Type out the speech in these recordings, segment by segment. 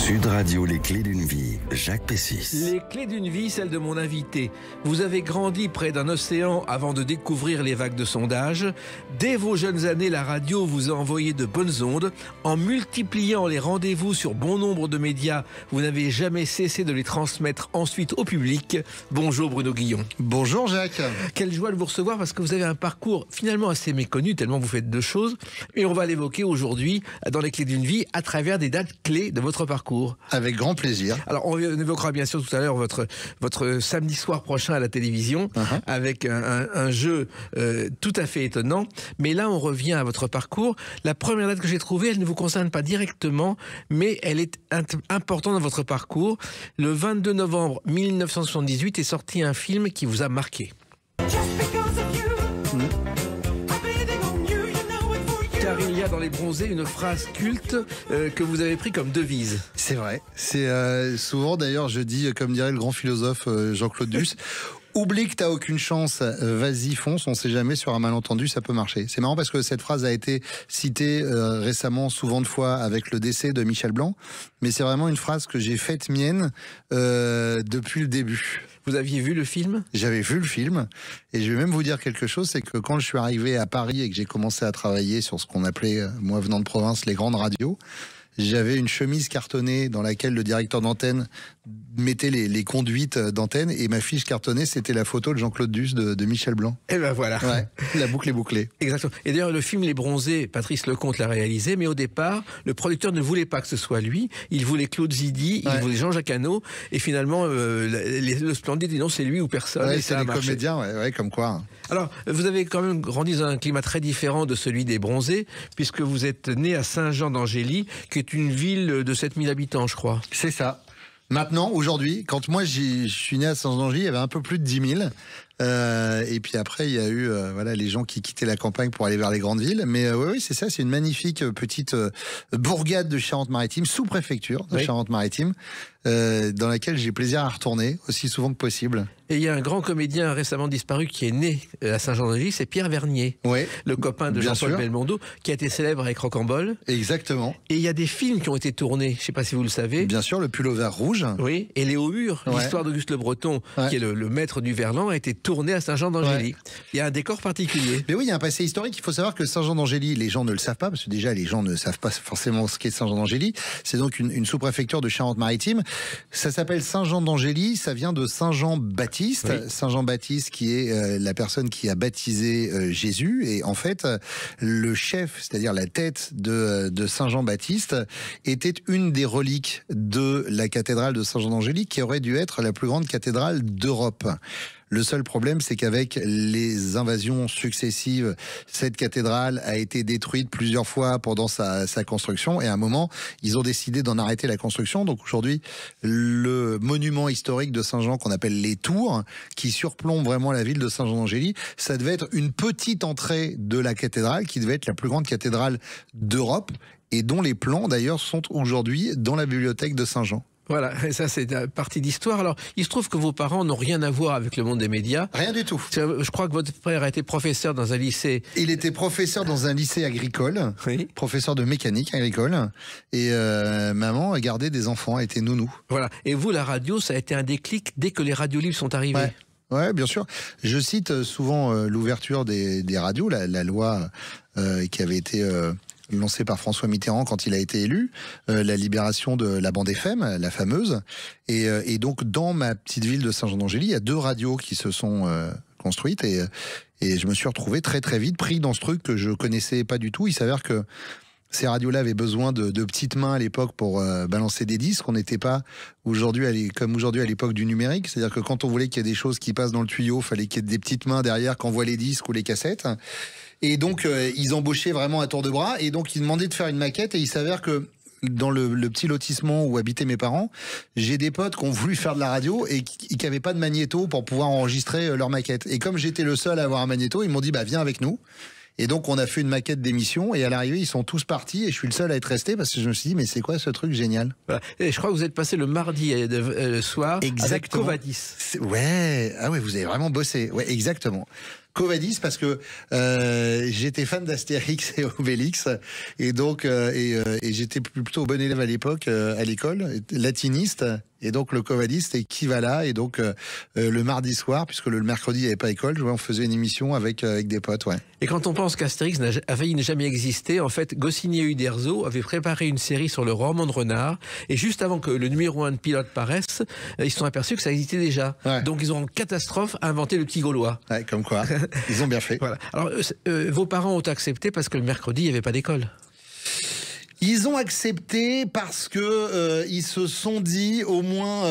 Sud Radio, les clés d'une vie, Jacques Pessis. Les clés d'une vie, celle de mon invité. Vous avez grandi près d'un océan avant de découvrir les vagues de sondage. Dès vos jeunes années, la radio vous a envoyé de bonnes ondes. En multipliant les rendez-vous sur bon nombre de médias, vous n'avez jamais cessé de les transmettre ensuite au public. Bonjour Bruno Guillon. Bonjour Jacques. Quelle joie de vous recevoir parce que vous avez un parcours finalement assez méconnu, tellement vous faites de choses. Et on va l'évoquer aujourd'hui dans les clés d'une vie à travers des dates clés de votre parcours. Avec grand plaisir. Alors, on évoquera bien sûr tout à l'heure votre samedi soir prochain à la télévision avec un jeu tout à fait étonnant. Mais là, on revient à votre parcours. La première date que j'ai trouvée, elle ne vous concerne pas directement, mais elle est importante dans votre parcours. Le 22 novembre 1978 est sorti un film qui vous a marqué. Car il y a dans Les Bronzés une phrase culte que vous avez pris comme devise. C'est vrai. C'est souvent d'ailleurs, je dis, comme dirait le grand philosophe Jean-Claude Duss, oublie que t'as aucune chance, vas-y fonce, on sait jamais, sur un malentendu ça peut marcher. C'est marrant parce que cette phrase a été citée récemment souvent de fois avec le décès de Michel Blanc, mais c'est vraiment une phrase que j'ai faite mienne depuis le début. Vous aviez vu le film ? J'avais vu le film, et je vais même vous dire quelque chose, c'est que quand je suis arrivé à Paris et que j'ai commencé à travailler sur ce qu'on appelait, moi venant de province, les grandes radios, j'avais une chemise cartonnée dans laquelle le directeur d'antenne mettait les conduites d'antenne, et ma fiche cartonnée, c'était la photo de Jean-Claude Duss de Michel Blanc. Et ben voilà. Ouais, la boucle est bouclée. Exactement. Et d'ailleurs, le film Les Bronzés, Patrice Lecomte l'a réalisé, mais au départ, le producteur ne voulait pas que ce soit lui. Il voulait Claude Zidi, il voulait Jean-Jacques Hano, et finalement, le Splendide dit non, c'est lui ou personne. Ouais, et c'est des comédiens, ouais, comme quoi. Alors, vous avez quand même grandi dans un climat très différent de celui des Bronzés, puisque vous êtes né à Saint-Jean-d'Angély, qui est une ville de 7000 habitants, je crois. C'est ça. Maintenant, aujourd'hui, quand moi je suis né à Saint-Jean-d'Angély, il y avait un peu plus de 10 000. Et puis après, il y a eu les gens qui quittaient la campagne pour aller vers les grandes villes. Mais oui, c'est ça, c'est une magnifique petite bourgade de Charente-Maritime, sous-préfecture de Charente-Maritime, dans laquelle j'ai plaisir à retourner aussi souvent que possible. Et il y a un grand comédien récemment disparu qui est né à Saint-Jean-d'Angély, c'est Pierre Vernier, le copain de Jean-Paul Belmondo, qui a été célèbre avec Rocambole. Exactement. Et il y a des films qui ont été tournés, je ne sais pas si vous le savez. Bien sûr, Le Pull au vert rouge. Oui, et Léo Hur, l'histoire d'Auguste Le Breton, qui est le maître du Verlan, a été tourné à Saint-Jean-d'Angély. Il y a un décor particulier. Mais oui, il y a un passé historique. Il faut savoir que Saint-Jean-d'Angély, les gens ne le savent pas, parce que déjà les gens ne savent pas forcément ce qu'est Saint-Jean-d'Angély. C'est donc une sous-préfecture de Charente-Maritime. Ça s'appelle Saint-Jean-d'Angély, ça vient de Saint-Jean-Baptiste. Oui. Saint-Jean-Baptiste qui est la personne qui a baptisé Jésus. Et en fait, le chef, c'est-à-dire la tête de Saint-Jean-Baptiste, était une des reliques de la cathédrale de Saint-Jean-d'Angély, qui aurait dû être la plus grande cathédrale d'Europe. Le seul problème, c'est qu'avec les invasions successives, cette cathédrale a été détruite plusieurs fois pendant sa construction, et à un moment, ils ont décidé d'en arrêter la construction. Donc aujourd'hui, le monument historique de Saint-Jean, qu'on appelle les Tours, qui surplombe vraiment la ville de Saint-Jean-d'Angély, ça devait être une petite entrée de la cathédrale, qui devait être la plus grande cathédrale d'Europe, et dont les plans d'ailleurs sont aujourd'hui dans la bibliothèque de Saint-Jean. Voilà, et ça c'est une partie d'histoire. Alors, il se trouve que vos parents n'ont rien à voir avec le monde des médias. Rien du tout. Je crois que votre père a été professeur dans un lycée. Il était professeur dans un lycée agricole, professeur de mécanique agricole. Et maman a gardé des enfants, a été nounou. Voilà. Et vous, la radio, ça a été un déclic dès que les radios libres sont arrivées. Ouais, bien sûr. Je cite souvent l'ouverture des radios, la loi qui avait été... lancé par François Mitterrand quand il a été élu, la libération de la bande FM, la fameuse. Et donc, dans ma petite ville de Saint-Jean-d'Angély, il y a 2 radios qui se sont construites. Et je me suis retrouvé très très vite pris dans ce truc que je connaissais pas du tout. Il s'avère que ces radios-là avaient besoin de petites mains à l'époque pour balancer des disques. On n'était pas comme aujourd'hui à l'époque du numérique. C'est-à-dire que quand on voulait qu'il y ait des choses qui passent dans le tuyau, il fallait qu'il y ait des petites mains derrière qui envoient les disques ou les cassettes. Et donc, ils embauchaient vraiment à tour de bras. Et donc, ils demandaient de faire une maquette. Et il s'avère que dans le petit lotissement où habitaient mes parents, j'ai des potes qui ont voulu faire de la radio et qui n'avaient pas de magnéto pour pouvoir enregistrer leur maquette. Et comme j'étais le seul à avoir un magnéto, ils m'ont dit, viens avec nous. Et donc, on a fait une maquette d'émission. Et à l'arrivée, ils sont tous partis. Et je suis le seul à être resté parce que je me suis dit, mais c'est quoi ce truc génial? Voilà. Et je crois que vous êtes passé le mardi le soir. Exactement. Avec Covadis. Ouais. Ah ouais, vous avez vraiment bossé. Ouais, exactement. Covadis parce que j'étais fan d'Astérix et Obélix et donc et j'étais plutôt bon élève à l'époque à l'école, latiniste. Et donc le Covadis c'était qui va là, et donc le mardi soir, puisque le mercredi il n'y avait pas école, on faisait une émission avec des potes. Ouais. Et quand on pense qu'Astérix a failli ne jamais exister, en fait Goscinny et Uderzo avaient préparé une série sur le roman de Renard, et juste avant que le numéro 1 de Pilote paraisse, ils se sont aperçus que ça existait déjà. Ouais. Donc ils ont en catastrophe inventé le petit Gaulois. Ouais, comme quoi, ils ont bien fait. Voilà. Alors vos parents ont accepté parce que le mercredi il n'y avait pas d'école. Ils ont accepté parce que ils se sont dit, au moins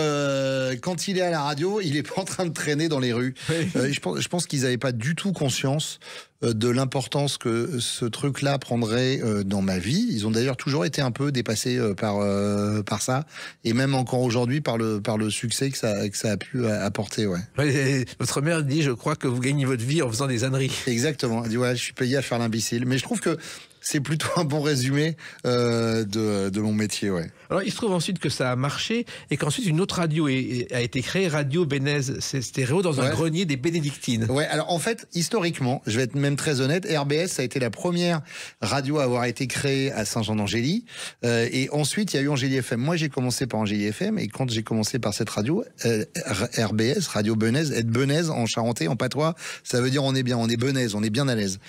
quand il est à la radio, il est pas en train de traîner dans les rues. Oui. Je pense qu'ils n'avaient pas du tout conscience de l'importance que ce truc-là prendrait dans ma vie. Ils ont d'ailleurs toujours été un peu dépassés par ça, et même encore aujourd'hui par le succès que ça a pu apporter. Ouais. Ouais, votre mère dit, je crois que vous gagnez votre vie en faisant des âneries. Exactement. Elle dit, ouais, je suis payé à faire l'imbécile. Mais je trouve que c'est plutôt un bon résumé de mon métier, ouais. Alors, il se trouve ensuite que ça a marché et qu'ensuite une autre radio a été créée, Radio Bénez Stéréo, dans un grenier des Bénédictines. Ouais, alors en fait, historiquement, je vais être même très honnête, RBS, ça a été la première radio à avoir été créée à Saint-Jean-d'Angély. Et ensuite, il y a eu Angély FM. Moi, j'ai commencé par Angély FM, et quand j'ai commencé par cette radio, RBS, Radio Benez, être Benez en charentais, en patois, ça veut dire on est bien, on est Benez, on est bien à l'aise.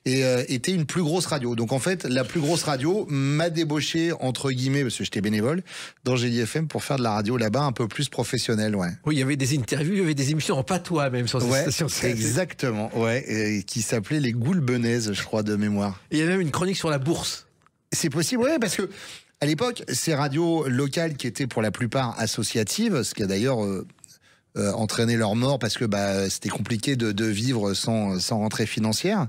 Et était une plus grosse radio. Donc en fait, la plus grosse radio m'a débauché, entre guillemets, parce que j'étais bénévole, d'Angély FM pour faire de la radio là-bas un peu plus professionnelle, ouais. Oui, il y avait des interviews, il y avait des émissions en patois même sur cette station. Exactement, ouais, qui s'appelait les Goules Benaises, je crois, de mémoire. Et il y avait même une chronique sur la bourse. C'est possible, ouais, parce que à l'époque, ces radios locales qui étaient pour la plupart associatives, ce qui a d'ailleurs entraîné leur mort parce que c'était compliqué de vivre sans rentrée financière.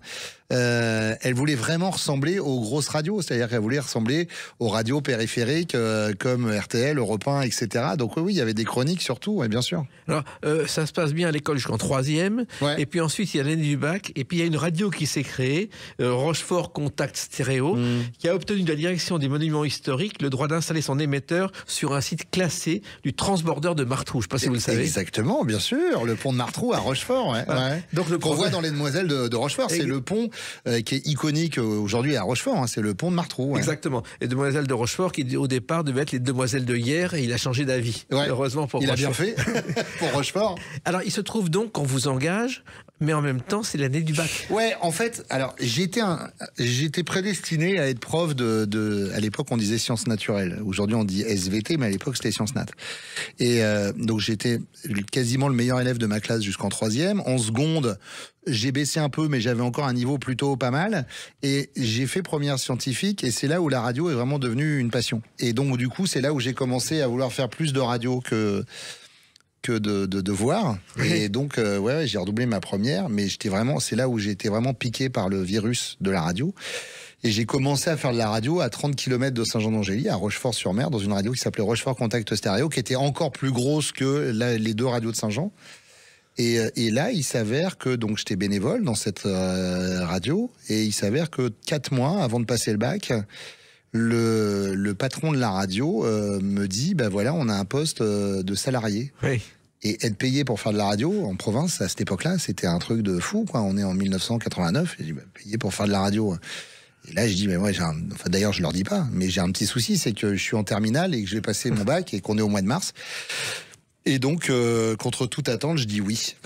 Elle voulait vraiment ressembler aux grosses radios, c'est-à-dire qu'elle voulait ressembler aux radios périphériques comme RTL, Europe 1, etc. Donc oui, il y avait des chroniques surtout, ouais, bien sûr. Alors, ça se passe bien à l'école jusqu'en 3e, et puis ensuite il y a l'année du bac, et puis il y a une radio qui s'est créée, Rochefort Contact Stéréo, qui a obtenu de la direction des monuments historiques le droit d'installer son émetteur sur un site classé du transbordeur de Martrou. Je ne sais pas si vous le savez. Exactement, bien sûr, le pont de Martrou à Rochefort. Ouais, ouais. Donc qu'on voit dans les Demoiselles de Rochefort, c'est le pont qui est iconique aujourd'hui à Rochefort, hein, c'est le pont de Martrou. Ouais. Exactement. Et Demoiselles de Rochefort, qui au départ devaient être les Demoiselles de hier, et il a changé d'avis. Ouais. Heureusement pour Rochefort. Il a bien fait pour Rochefort. Alors, il se trouve donc qu'on vous engage, mais en même temps, c'est l'année du bac. Ouais, en fait, alors j'étais prédestiné à être prof à l'époque, on disait sciences naturelles. Aujourd'hui, on dit SVT, mais à l'époque, c'était sciences nat. Et donc, j'étais quasiment le meilleur élève de ma classe jusqu'en 3e. En seconde, j'ai baissé un peu, mais j'avais encore un niveau plutôt pas mal. Et j'ai fait première scientifique, et c'est là où la radio est vraiment devenue une passion. Et donc, du coup, c'est là où j'ai commencé à vouloir faire plus de radio que de voir. Et donc, j'ai redoublé ma première, mais c'est là où j'étais vraiment piqué par le virus de la radio. Et j'ai commencé à faire de la radio à 30 km de Saint-Jean-d'Angély, à Rochefort-sur-Mer, dans une radio qui s'appelait Rochefort Contact Stéréo, qui était encore plus grosse que les deux radios de Saint-Jean. Et là, il s'avère que donc j'étais bénévole dans cette radio, et il s'avère que 4 mois avant de passer le bac, le patron de la radio me dit, voilà, on a un poste de salarié. Oui. Et être payé pour faire de la radio en province à cette époque-là, c'était un truc de fou, quoi. On est en 1989, et je dis, payé pour faire de la radio. Et là, je dis, mais ouais, d'ailleurs, je leur dis pas, mais j'ai un petit souci, c'est que je suis en terminale et que je vais passer mon bac et qu'on est au mois de mars. Et donc, contre toute attente, je dis oui.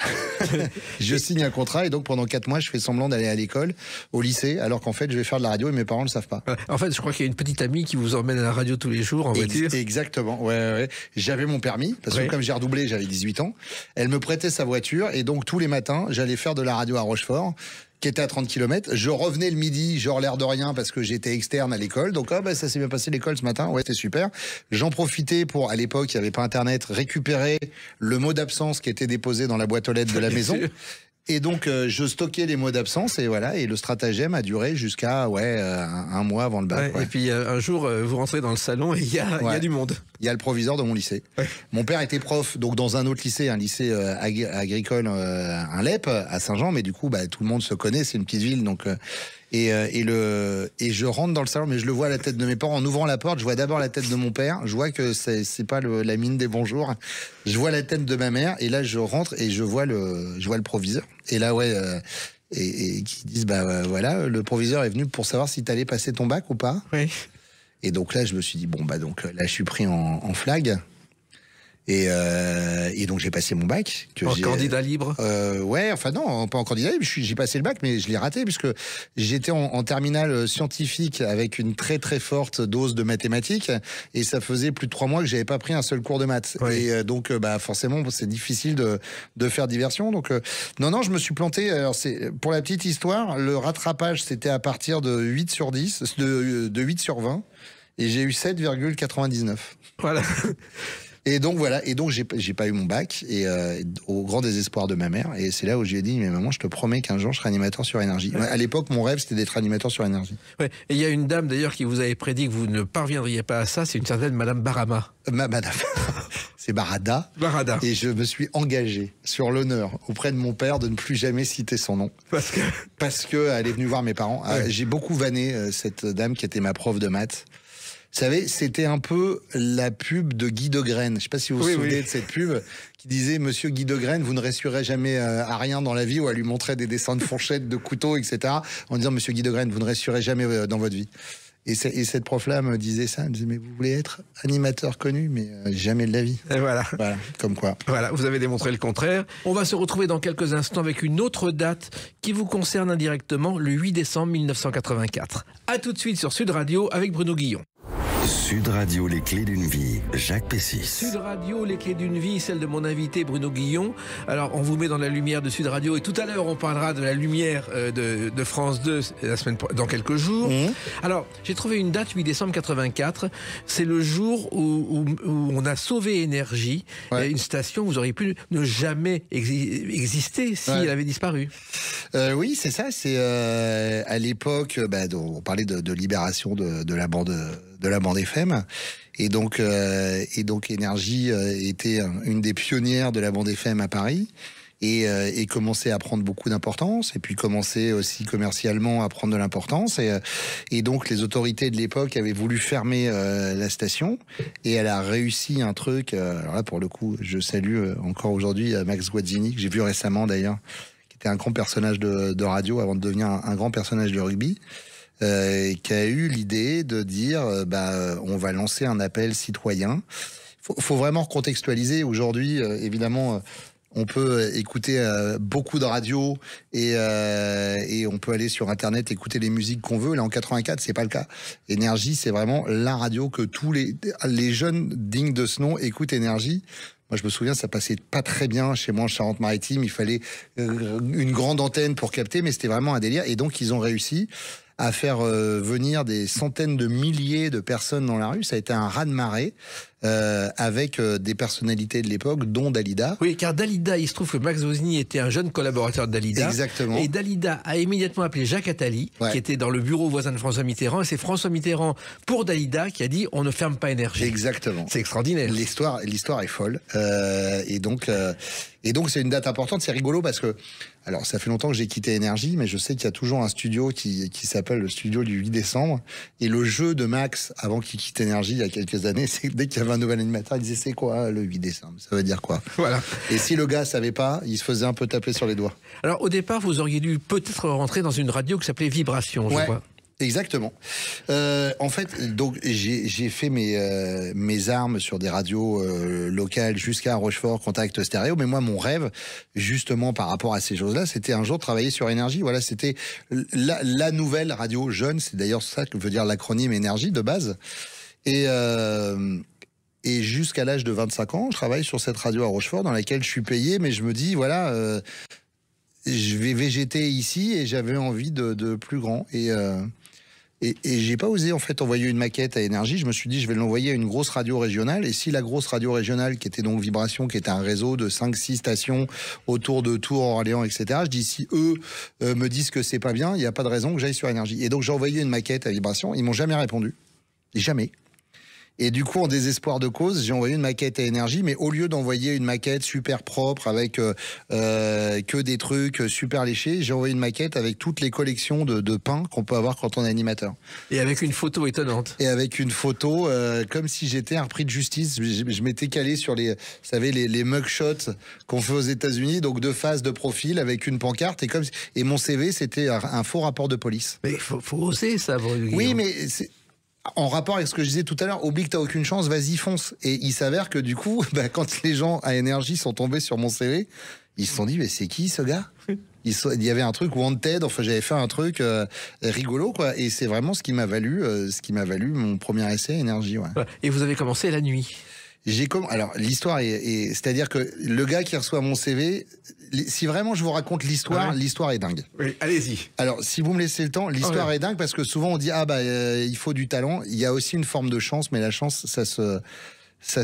Je signe un contrat, et donc pendant 4 mois, je fais semblant d'aller à l'école, au lycée, alors qu'en fait, je vais faire de la radio et mes parents ne le savent pas. En fait, je crois qu'il y a une petite amie qui vous emmène à la radio tous les jours en voiture. Exactement, ouais. J'avais mon permis, parce que comme j'ai redoublé, j'avais 18 ans. Elle me prêtait sa voiture, et donc tous les matins, j'allais faire de la radio à Rochefort, qui était à 30 km. Je revenais le midi, genre l'air de rien, parce que j'étais externe à l'école. Donc, ça s'est bien passé l'école ce matin. Ouais, c'était super. J'en profitais pour, à l'époque, il n'y avait pas Internet, récupérer le mot d'absence qui était déposé dans la boîte aux lettres de la maison. Et donc, je stockais les mots d'absence, et voilà. Et le stratagème a duré jusqu'à, un mois avant le bac. Ouais. Et puis, un jour, vous rentrez dans le salon et il y a du monde. Il y a le proviseur de mon lycée. Ouais. Mon père était prof, donc dans un autre lycée, un lycée agricole, un LEP, à Saint-Jean, mais du coup, tout le monde se connaît, c'est une petite ville, donc... Et je rentre dans le salon, mais je le vois à la tête de mes parents. En ouvrant la porte, je vois d'abord la tête de mon père. Je vois que c'est pas la mine des bonjours. Je vois la tête de ma mère. Et là, je rentre et je vois le proviseur. Et là, et qui disent, voilà, le proviseur est venu pour savoir si t'allais passer ton bac ou pas. Oui. Et donc là, je me suis dit, donc là, je suis pris en flag. Et donc j'ai passé mon bac. En candidat libre. Ouais, enfin non, pas en candidat libre. J'ai passé le bac, mais je l'ai raté puisque j'étais en terminale scientifique avec une très très forte dose de mathématiques et ça faisait plus de 3 mois que j'avais pas pris un seul cours de maths. Oui. Et donc forcément c'est difficile de faire diversion. Donc non, je me suis planté. Alors pour la petite histoire, le rattrapage c'était à partir de 8 sur 10, de 8 sur 20 et j'ai eu 7,99. Voilà. Et donc voilà, j'ai pas eu mon bac et au grand désespoir de ma mère. Et c'est là où j'ai dit, mais maman, je te promets qu'un jour je serai animateur sur Énergie. Ouais. À l'époque, mon rêve c'était d'être animateur sur Énergie. Ouais. Et il y a une dame d'ailleurs qui vous avait prédit que vous ne parviendriez pas à ça, c'est une certaine Madame Barama. Madame, c'est Barada. Barada. Et je me suis engagé sur l'honneur auprès de mon père de ne plus jamais citer son nom. Parce que elle est venue voir mes parents. Ouais. J'ai beaucoup vanné cette dame qui était ma prof de maths. Vous savez, c'était un peu la pub de Guy Degraine. Je ne sais pas si vous vous souvenez de cette pub qui disait « Monsieur Guy Degraine, vous ne réussirez jamais à rien dans la vie » où elle lui montrait des dessins de fourchettes, de couteaux, etc. En disant « Monsieur Guy Degraine, vous ne réussirez jamais dans votre vie ». Et cette prof-là me disait ça. Elle me disait « Mais vous voulez être animateur connu, mais jamais de la vie. » Et voilà. Voilà, comme quoi. Voilà, vous avez démontré le contraire. On va se retrouver dans quelques instants avec une autre date qui vous concerne indirectement, le 8 décembre 1984. A tout de suite sur Sud Radio avec Bruno Guillon. Sud Radio, les clés d'une vie, Jacques Pessis. Sud Radio, les clés d'une vie, celle de mon invité Bruno Guillon. Alors, on vous met dans la lumière de Sud Radio et tout à l'heure, on parlera de la lumière de France 2 dans quelques jours. Mmh. Alors, j'ai trouvé une date, 8 décembre 84. C'est le jour où on a sauvé Énergie, une station où vous auriez pu ne jamais exister si elle avait disparu. Oui, c'est ça. C'est à l'époque, on parlait de libération de la bande FM. Et donc Énergie était une des pionnières de la bande FM à Paris et commençait à prendre beaucoup d'importance et puis commençait aussi commercialement à prendre de l'importance et donc les autorités de l'époque avaient voulu fermer la station et elle a réussi un truc. Alors là pour le coup, je salue encore aujourd'hui Max Guazzini que j'ai vu récemment d'ailleurs, qui était un grand personnage de radio avant de devenir un grand personnage de rugby. Qui a eu l'idée de dire on va lancer un appel citoyen. Faut vraiment contextualiser. Aujourd'hui, évidemment, on peut écouter beaucoup de radios et on peut aller sur Internet écouter les musiques qu'on veut. Là, en 84, c'est pas le cas. Énergie, c'est vraiment la radio que tous les jeunes dignes de ce nom écoutent. Énergie. Moi, je me souviens, ça passait pas très bien chez moi en Charente-Maritime. Il fallait une grande antenne pour capter, mais c'était vraiment un délire. Et donc, ils ont réussi à faire venir des centaines de milliers de personnes dans la rue. Ça a été un raz-de-marée avec des personnalités de l'époque, dont Dalida. Oui, car Dalida, il se trouve que Max Guazzini était un jeune collaborateur de Dalida. Exactement. Et Dalida a immédiatement appelé Jacques Attali, qui était dans le bureau voisin de François Mitterrand. Et c'est François Mitterrand, pour Dalida, qui a dit « on ne ferme pas Énergie ». Exactement. C'est extraordinaire. L'histoire est folle. Et donc c'est une date importante. C'est rigolo parce que, alors ça fait longtemps que j'ai quitté Énergie, mais je sais qu'il y a toujours un studio qui s'appelle le studio du 8 décembre. Et le jeu de Max, avant qu'il quitte Énergie il y a quelques années, c'est dès qu'il y avait un nouvel animateur, il disait c'est quoi le 8 décembre? Ça veut dire quoi? Voilà. Et si le gars savait pas, il se faisait un peu taper sur les doigts. Alors au départ, vous auriez dû peut-être rentrer dans une radio qui s'appelait Vibration, je crois. Exactement. En fait, donc j'ai fait mes armes sur des radios locales jusqu'à Rochefort, Contact Stéréo. Mais moi, mon rêve, justement, par rapport à ces choses-là, c'était un jour de travailler sur Énergie. Voilà, c'était la nouvelle radio jeune. C'est d'ailleurs ça que veut dire l'acronyme Énergie de base. Et jusqu'à l'âge de 25 ans, je travaille sur cette radio à Rochefort dans laquelle je suis payé. Mais je me dis, voilà, je vais végéter ici et j'avais envie de plus grand. Et j'ai pas osé en fait envoyer une maquette à Énergie. Je me suis dit je vais l'envoyer à une grosse radio régionale. Et si la grosse radio régionale, qui était donc Vibration, qui était un réseau de 5-6 stations autour de Tours, Orléans, etc. Je dis si eux me disent que c'est pas bien, il n'y a pas de raison que j'aille sur Énergie. Et donc j'ai envoyé une maquette à Vibration. Ils m'ont jamais répondu. Jamais. Et du coup, en désespoir de cause, j'ai envoyé une maquette à Énergie, mais au lieu d'envoyer une maquette super propre avec que des trucs super léchés, j'ai envoyé une maquette avec toutes les collections de pain qu'on peut avoir quand on est animateur. Et avec une photo étonnante. Et avec une photo, comme si j'étais un prix de justice. Je m'étais calé sur vous savez, les mugshots qu'on fait aux États-Unis, donc de face, de profil, avec une pancarte. Et mon CV, c'était un faux rapport de police. Mais il faut oser ça, Bruno. Oui, mais en rapport avec ce que je disais tout à l'heure, oublie que t'as aucune chance, vas-y, fonce. Et il s'avère que du coup, quand les gens à Énergie sont tombés sur mon CV, ils se sont dit, mais c'est qui ce gars? Il y avait un truc wanted, enfin j'avais fait un truc rigolo, quoi. Et c'est vraiment ce qui m'a valu mon premier essai à Énergie. Ouais. Et vous avez commencé la nuit. Alors l'histoire c'est-à-dire que le gars qui reçoit mon CV, si vraiment je vous raconte l'histoire, l'histoire est dingue. Oui, allez-y. Alors si vous me laissez le temps, l'histoire est dingue parce que souvent on dit il faut du talent. Il y a aussi une forme de chance, mais la chance ça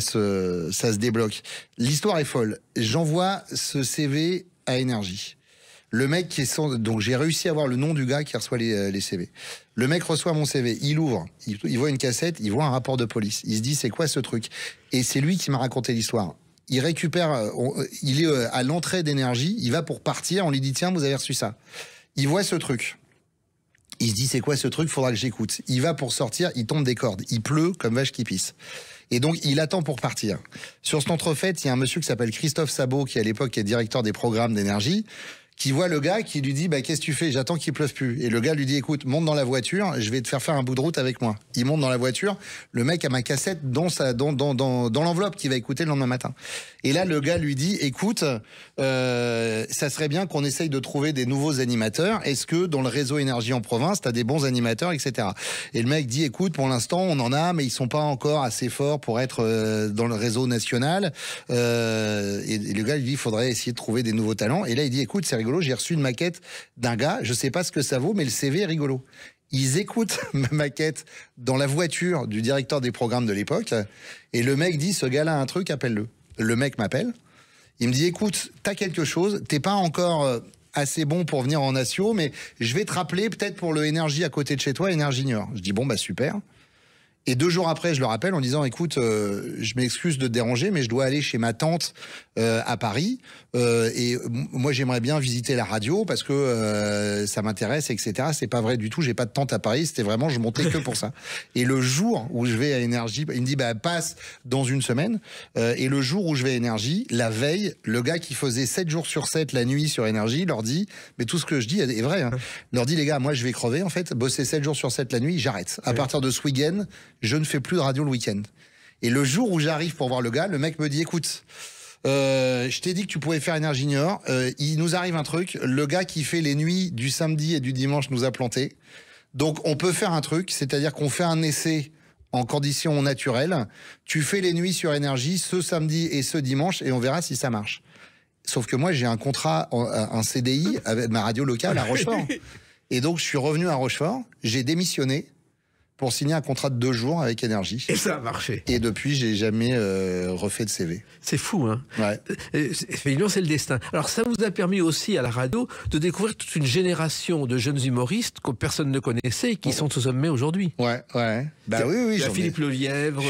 se débloque. L'histoire est folle. J'envoie ce CV à Énergie. Le mec donc j'ai réussi à avoir le nom du gars qui reçoit les CV. Le mec reçoit mon CV, il ouvre, il voit une cassette, il voit un rapport de police. Il se dit c'est quoi ce truc? Et c'est lui qui m'a raconté l'histoire. Il récupère, il est à l'entrée d'Énergie, il va pour partir, on lui dit tiens vous avez reçu ça. Il voit ce truc. Il se dit c'est quoi ce truc? Faudra que j'écoute. Il va pour sortir, il tombe des cordes. Il pleut comme vache qui pisse. Et donc, il attend pour partir. Sur cet entrefait, il y a un monsieur qui s'appelle Christophe Sabot, qui à l'époque est directeur des programmes d'Énergie, qui voit le gars, qui lui dit qu'est-ce que tu fais? J'attends qu'il pleuve plus. Et le gars lui dit écoute, monte dans la voiture, je vais te faire un bout de route avec moi. Il monte dans la voiture, le mec a ma cassette dans l'enveloppe qu'il va écouter le lendemain matin. Et là, le gars lui dit écoute, ça serait bien qu'on essaye de trouver des nouveaux animateurs. Est-ce que dans le réseau Énergie en province, t'as des bons animateurs, etc. Et le mec dit écoute, pour l'instant, on en a, mais ils sont pas encore assez forts pour être dans le réseau national. Et le gars lui dit il faudrait essayer de trouver des nouveaux talents. Et là, il dit écoute, c'est rigolo, j'ai reçu une maquette d'un gars, je sais pas ce que ça vaut, mais le CV est rigolo. Ils écoutent ma maquette dans la voiture du directeur des programmes de l'époque, et le mec dit ce gars-là a un truc, appelle-le. Le mec m'appelle, il me dit écoute, t'as quelque chose, t'es pas encore assez bon pour venir en Natio, mais je vais te rappeler peut-être pour le Énergie à côté de chez toi, Énergie Niort. Je dis bon super. Et 2 jours après, je le rappelle en disant écoute, je m'excuse de te déranger, mais je dois aller chez ma tante à Paris. Et moi, j'aimerais bien visiter la radio parce que ça m'intéresse, etc. C'est pas vrai du tout. J'ai pas de tante à Paris. C'était vraiment, je montais que pour ça. Et le jour où je vais à Énergie, il me dit passe dans une semaine. Et le jour où je vais à Énergie, la veille, le gars qui faisait 7 jours sur 7 la nuit sur Énergie leur dit, mais tout ce que je dis est vrai. Hein, leur dit les gars, moi je vais crever en fait. Bosser 7 jours sur 7 la nuit, j'arrête. À partir de ce week-end, je ne fais plus de radio le week-end. Et le jour où j'arrive pour voir le gars, le mec me dit écoute, je t'ai dit que tu pouvais faire Énergie Niort. Il nous arrive un truc. Le gars qui fait les nuits du samedi et du dimanche nous a plantés. Donc on peut faire un truc, c'est-à-dire qu'on fait un essai en conditions naturelles. Tu fais les nuits sur Énergie ce samedi et ce dimanche et on verra si ça marche. Sauf que moi j'ai un contrat, un CDI avec ma radio locale à Rochefort. Et donc je suis revenu à Rochefort, j'ai démissionné pour signer un contrat de 2 jours avec Énergie. Et ça a marché. Et depuis, j'ai jamais refait de CV. C'est fou, hein. Ouais. Effectivement, c'est le destin. Alors, ça vous a permis aussi à la radio de découvrir toute une génération de jeunes humoristes que personne ne connaissait et qui sont au sommet aujourd'hui. Ouais. Oui. Philippe Lelièvre.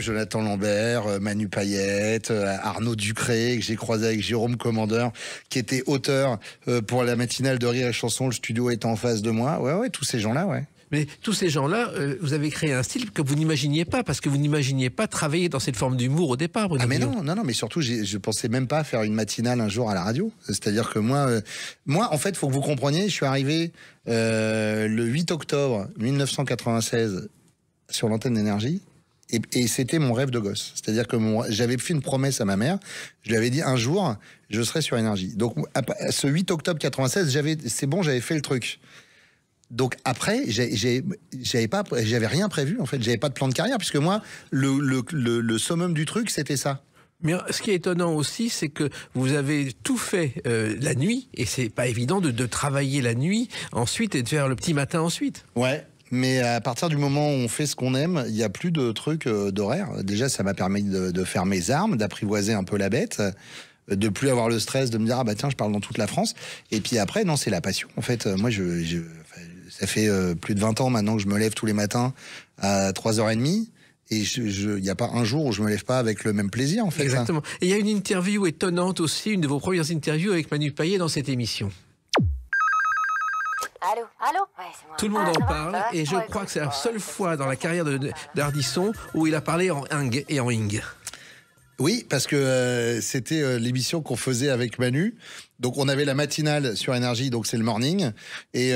Jonathan Lambert, Manu Payette, Arnaud Ducré, que j'ai croisé avec Jérôme Commandeur, qui était auteur pour la matinale de Rire et Chanson. Le studio était en face de moi. Ouais, tous ces gens-là, ouais. Mais tous ces gens-là, vous avez créé un style que vous n'imaginiez pas, parce que vous n'imaginiez pas travailler dans cette forme d'humour au départ, Bruno. Ah mais non, mais surtout, je pensais même pas faire une matinale un jour à la radio. C'est-à-dire que moi, en fait, faut que vous compreniez, je suis arrivé le 8 octobre 1996 sur l'antenne d'Énergie, et c'était mon rêve de gosse. C'est-à-dire que j'avais fait une promesse à ma mère, je lui avais dit un jour, je serai sur Énergie. Donc, ce 8 octobre 96, j'avais fait le truc. Donc après, j'avais rien prévu en fait, j'avais pas de plan de carrière puisque moi, le summum du truc, c'était ça. Mais ce qui est étonnant aussi, c'est que vous avez tout fait la nuit et c'est pas évident de travailler la nuit ensuite et de faire le petit matin ensuite. Ouais. Mais à partir du moment où on fait ce qu'on aime, il n'y a plus de trucs d'horaire. Déjà, ça m'a permis de faire mes armes, d'apprivoiser un peu la bête, de plus avoir le stress de me dire tiens, je parle dans toute la France. Et puis après, non, c'est la passion. En fait, moi, ça fait plus de 20 ans maintenant que je me lève tous les matins à 3h30. Et il n'y a pas un jour où je me lève pas avec le même plaisir, en fait. Exactement. Et il y a une interview étonnante aussi, une de vos premières interviews avec Manu Payet dans cette émission. Allô, allô? Ouais, c'est moi. Tout le monde en parle, et je crois que c'est la seule fois dans la carrière d'Ardisson où il a parlé en ing et en ing. Oui, parce que c'était l'émission qu'on faisait avec Manu. Donc on avait la matinale sur Énergie, donc c'est le morning, et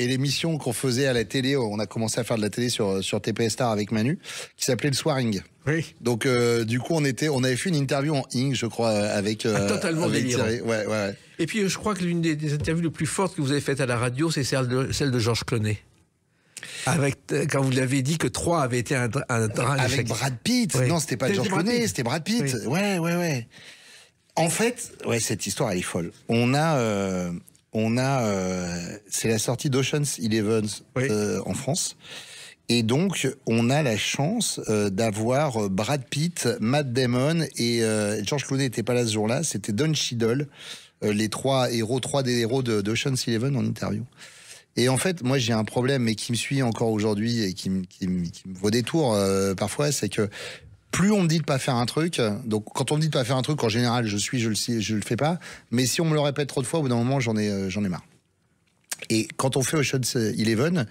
l'émission qu'on faisait à la télé, on a commencé à faire de la télé sur TPS Star avec Manu, qui s'appelait le Soiring. Oui. Donc du coup on avait fait une interview en ing, je crois, avec totalement avec délirant. Thierry. Ouais. Et puis je crois que l'une des interviews les plus fortes que vous avez faites à la radio, c'est celle de Georges Clooney. Quand vous l'avez dit que 3 avait été un drame. Avec Brad Pitt. Oui. Non, c'était pas Georges Clooney, c'était Brad Pitt. Oui. Ouais. En fait, cette histoire, elle est folle. C'est la sortie d'Ocean's 11 en France. Et donc, on a la chance d'avoir Brad Pitt, Matt Damon et George Clooney n'était pas là ce jour-là. C'était Don Cheadle, les trois des héros d'Ocean's 11 en interview. Et en fait, moi, j'ai un problème, mais qui me suit encore aujourd'hui et qui me vaut des tours parfois, c'est que plus on me dit de pas faire un truc, donc quand on me dit de pas faire un truc, en général, je le fais pas. Mais si on me le répète trop de fois, au bout d'un moment, j'en ai marre. Et quand on fait Ocean's 11,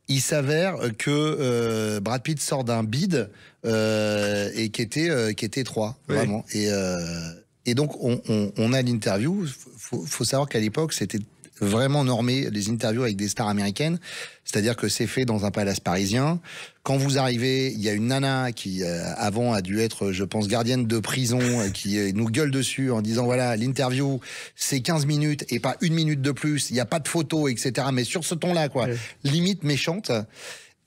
il s'avère que Brad Pitt sort d'un bid et qui était 3, vraiment. Et donc on a l'interview. Faut savoir qu'à l'époque, c'était vraiment normé les interviews avec des stars américaines, c'est-à-dire que c'est fait dans un palace parisien. Quand vous arrivez, il y a une nana qui avant a dû être, je pense, gardienne de prison, qui nous gueule dessus en disant voilà, l'interview c'est 15 minutes et pas 1 minute de plus, il n'y a pas de photos, etc. Mais sur ce ton-là, quoi, limite méchante.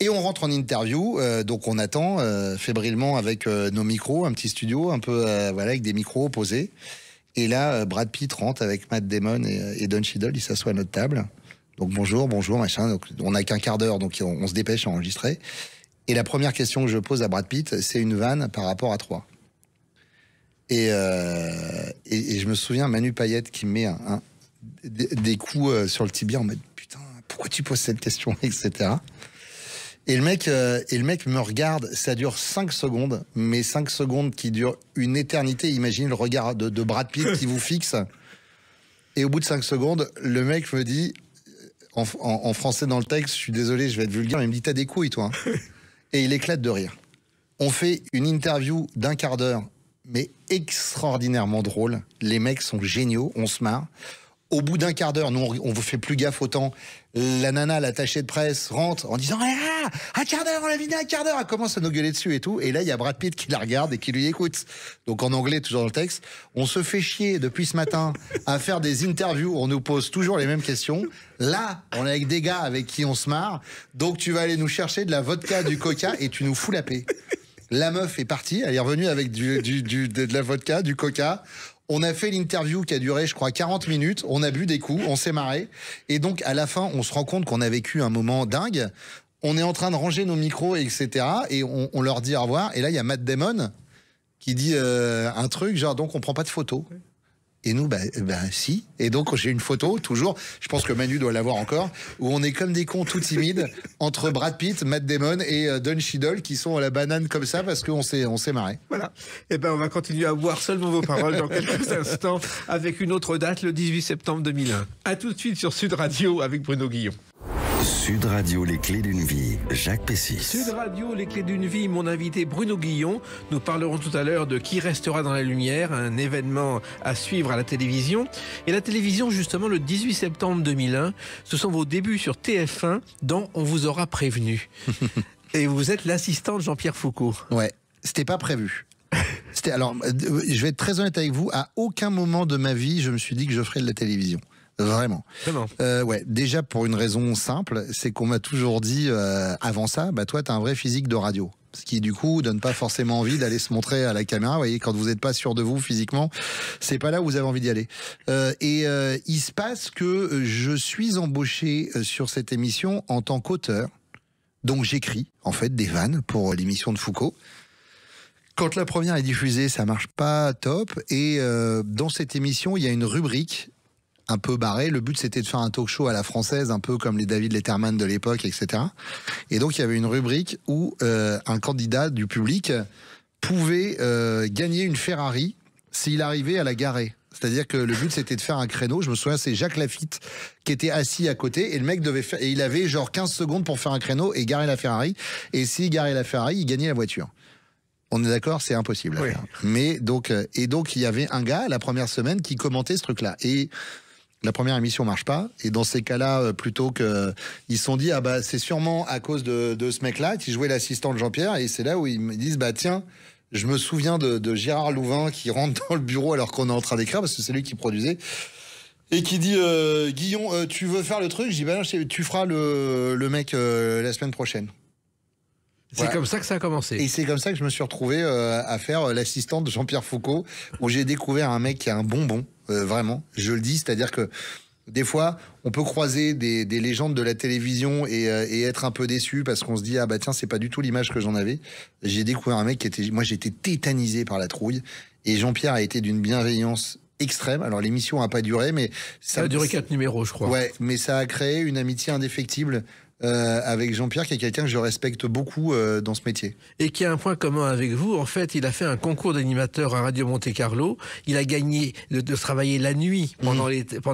Et on rentre en interview, donc on attend fébrilement avec nos micros, un petit studio, un peu avec des micros posés. Et là, Brad Pitt rentre avec Matt Damon et Don Cheadle, il s'assoit à notre table. Donc bonjour, machin. Donc, on n'a qu'un quart d'heure, donc on se dépêche à enregistrer. Et la première question que je pose à Brad Pitt, c'est une vanne par rapport à 3. Et je me souviens, Manu Payet qui me met des coups sur le tibia en mode putain, pourquoi tu poses cette question, etc. Et le mec me regarde, ça dure 5 secondes, mais 5 secondes qui durent une éternité. Imaginez le regard de Brad Pitt qui vous fixe. Et au bout de 5 secondes, le mec me dit, en français dans le texte, je suis désolé, je vais être vulgaire, il me dit t'as des couilles toi. Et il éclate de rire. On fait une interview d'1 quart d'heure, mais extraordinairement drôle. Les mecs sont géniaux, on se marre. Au bout d'1 quart d'heure, nous on vous fait plus gaffe autant. La nana, l'attachée de presse, rentre en disant ah, 1 quart d'heure, on l'a vidé 1 quart d'heure. Elle commence à nous gueuler dessus et tout. Et là, il y a Brad Pitt qui la regarde et qui lui écoute. Donc en anglais, toujours dans le texte. On se fait chier depuis ce matin à faire des interviews où on nous pose toujours les mêmes questions. Là, on est avec des gars avec qui on se marre. Donc tu vas aller nous chercher de la vodka, du coca et tu nous fous la paix. La meuf est partie. Elle est revenue avec de la vodka, du coca. On a fait l'interview qui a duré, je crois, 40 minutes. On a bu des coups, on s'est marré. Et donc, à la fin, on se rend compte qu'on a vécu un moment dingue. On est en train de ranger nos micros, etc. Et on leur dit au revoir. Et là, il y a Matt Damon qui dit un truc, genre, donc, on prend pas de photos. Et nous, si. Et donc, j'ai une photo, toujours, je pense que Manu doit l'avoir encore, où on est comme des cons tout timides, entre Brad Pitt, Matt Damon et Don Cheadle, qui sont à la banane comme ça, parce qu'on s'est marré. Voilà. Et on va continuer à voir seulement vos paroles dans quelques instants, avec une autre date, le 18 septembre 2001. À tout de suite sur Sud Radio, avec Bruno Guillon. Sud Radio, les clés d'une vie, Jacques Pessis. Sud Radio, les clés d'une vie, mon invité Bruno Guillon. Nous parlerons tout à l'heure de Qui restera dans la lumière, un événement à suivre à la télévision. Et la télévision, justement, le 18 septembre 2001, ce sont vos débuts sur TF1 dont on vous aura prévenu. Et vous êtes l'assistant de Jean-Pierre Foucault. Ouais, c'était pas prévu. Alors, je vais être très honnête avec vous, à aucun moment de ma vie, je me suis dit que je ferais de la télévision. Vraiment. Ouais. Déjà pour une raison simple, c'est qu'on m'a toujours dit avant ça, toi t'as un vrai physique de radio. Ce qui du coup donne pas forcément envie d'aller se montrer à la caméra. Vous voyez, quand vous n'êtes pas sûr de vous physiquement, c'est pas là où vous avez envie d'y aller. Il se passe que je suis embauché sur cette émission en tant qu'auteur. Donc j'écris en fait des vannes pour l'émission de Foucault. Quand la première est diffusée, ça marche pas top. Et dans cette émission, il y a une rubrique un peu barré. Le but, c'était de faire un talk show à la française, un peu comme les David Letterman de l'époque, etc. Et donc, il y avait une rubrique où un candidat du public pouvait gagner une Ferrari s'il arrivait à la garer. C'est-à-dire que le but, c'était de faire un créneau. Je me souviens, c'est Jacques Lafitte qui était assis à côté et le mec devait faire, et il avait genre 15 secondes pour faire un créneau et garer la Ferrari. Et s'il garait la Ferrari, il gagnait la voiture. On est d'accord, c'est impossible à faire. Mais donc, il y avait un gars, la première semaine, qui commentait ce truc-là. Et la première émission marche pas. Et dans ces cas-là, plutôt que, ils se sont dit, ah bah, c'est sûrement à cause de ce mec-là qui jouait l'assistant de Jean-Pierre. Et c'est là où ils me disent, bah, tiens, je me souviens de Gérard Louvain qui rentre dans le bureau alors qu'on est en train d'écrire, parce que c'est lui qui produisait. Et qui dit, Guillon, tu veux faire le truc? Je dis, bah non, tu feras le mec la semaine prochaine. C'est comme ça que ça a commencé. Et c'est comme ça que je me suis retrouvé à faire l'assistant de Jean-Pierre Foucault, où j'ai découvert un mec qui a un bonbon, vraiment. Je le dis, c'est-à-dire que des fois, on peut croiser des légendes de la télévision et être un peu déçu parce qu'on se dit, ah bah tiens, c'est pas du tout l'image que j'en avais. J'ai découvert un mec qui était... Moi, j'étais tétanisé par la trouille. Et Jean-Pierre a été d'une bienveillance extrême. Alors, l'émission n'a pas duré, mais... Ça a duré 4 numéros, je crois. Ouais, mais ça a créé une amitié indéfectible avec Jean-Pierre, qui est quelqu'un que je respecte beaucoup dans ce métier. Et qui a un point commun avec vous. En fait, il a fait un concours d'animateur à Radio Monte-Carlo. Il a gagné de travailler la nuit pendant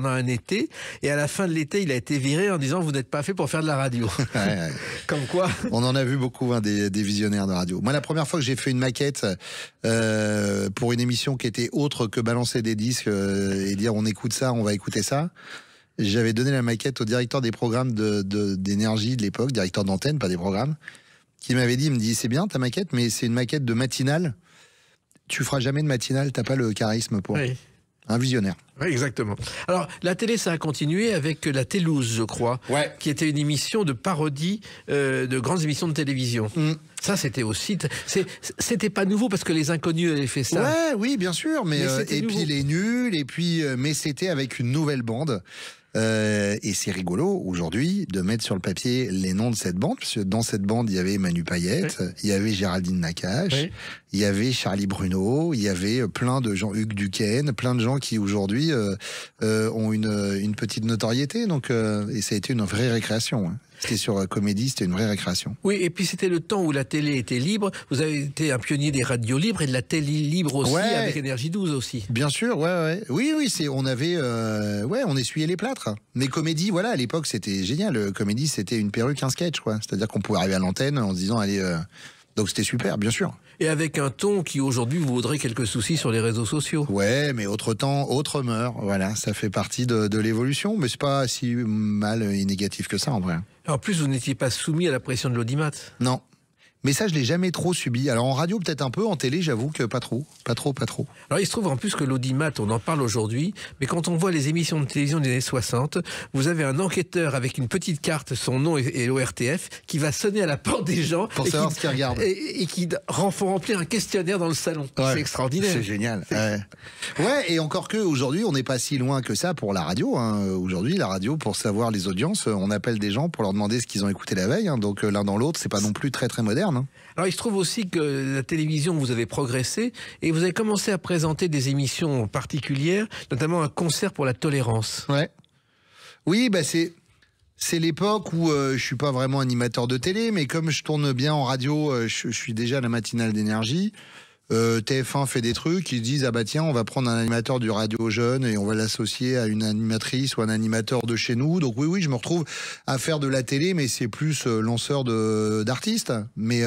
un été. Et à la fin de l'été, il a été viré en disant, vous n'êtes pas fait pour faire de la radio. Ouais. Comme quoi. On en a vu beaucoup, hein, des visionnaires de radio. Moi, la première fois que j'ai fait une maquette pour une émission qui était autre que balancer des disques et dire on écoute ça, on va écouter ça, j'avais donné la maquette au directeur des programmes d'énergie de l'époque, directeur d'antenne, pas des programmes, qui m'avait dit, il me dit, c'est bien ta maquette, mais c'est une maquette de matinale. Tu feras jamais de matinale, t'as pas le charisme pour. Oui. Un visionnaire. Oui, exactement. Alors, la télé, ça a continué avec la Télouse, je crois, qui était une émission de parodie de grandes émissions de télévision. Ça, c'était aussi... C'était pas nouveau parce que les Inconnus avaient fait ça. Ouais, oui, bien sûr. Mais et nouveau. puis les nuls, et puis mais c'était avec une nouvelle bande. Et c'est rigolo aujourd'hui de mettre sur le papier les noms de cette bande, parce que dans cette bande il y avait Manu Payette, il y avait Géraldine Nakache, il y avait Charlie Bruno, il y avait plein de gens, Hugues Duquesne, plein de gens qui aujourd'hui ont une petite notoriété. Donc et ça a été une vraie récréation. Hein. C'était sur Comédie, c'était une vraie récréation. Oui, et puis c'était le temps où la télé était libre. Vous avez été un pionnier des radios libres et de la télé libre aussi, avec Énergie 12 aussi. Bien sûr, oui, on avait, on essuyait les plâtres. Mais Comédie, voilà, à l'époque, c'était génial. Comédie, c'était une perruque, un sketch, quoi. C'est-à-dire qu'on pouvait arriver à l'antenne en se disant, allez, donc c'était super, bien sûr. Et avec un ton qui aujourd'hui vous vaudrait quelques soucis sur les réseaux sociaux. Ouais, mais autre temps, autre mœurs. Voilà, ça fait partie de l'évolution, mais c'est pas si mal et négatif que ça en vrai. En plus, vous n'étiez pas soumis à la pression de l'audimat. Non. Mais ça, je l'ai jamais trop subi. Alors en radio, peut-être un peu, en télé, j'avoue que pas trop. Alors il se trouve en plus que l'audimat, on en parle aujourd'hui, mais quand on voit les émissions de télévision des années 60, vous avez un enquêteur avec une petite carte, son nom et l'ORTF, qui va sonner à la porte des gens pour savoir ce qu'ils regardent. Et qui faut remplir un questionnaire dans le salon. Ouais, c'est extraordinaire. C'est génial. Ouais, et encore que aujourd'hui, on n'est pas si loin que ça pour la radio. Hein. Aujourd'hui, la radio, pour savoir les audiences, on appelle des gens pour leur demander ce qu'ils ont écouté la veille. Hein. Donc l'un dans l'autre, c'est pas non plus très très moderne. Hein. Alors il se trouve aussi que la télévision, vous avez progressé et vous avez commencé à présenter des émissions particulières, notamment un concert pour la tolérance. Ouais. Oui, bah c'est l'époque où je suis pas vraiment animateur de télé, mais comme je tourne bien en radio, je suis déjà à la matinale d'énergie. TF1 fait des trucs, ils disent ah bah tiens, on va prendre un animateur du Radio Jeune et on va l'associer à une animatrice ou un animateur de chez nous. Donc oui, je me retrouve à faire de la télé, mais c'est plus lanceur d'artistes. Mais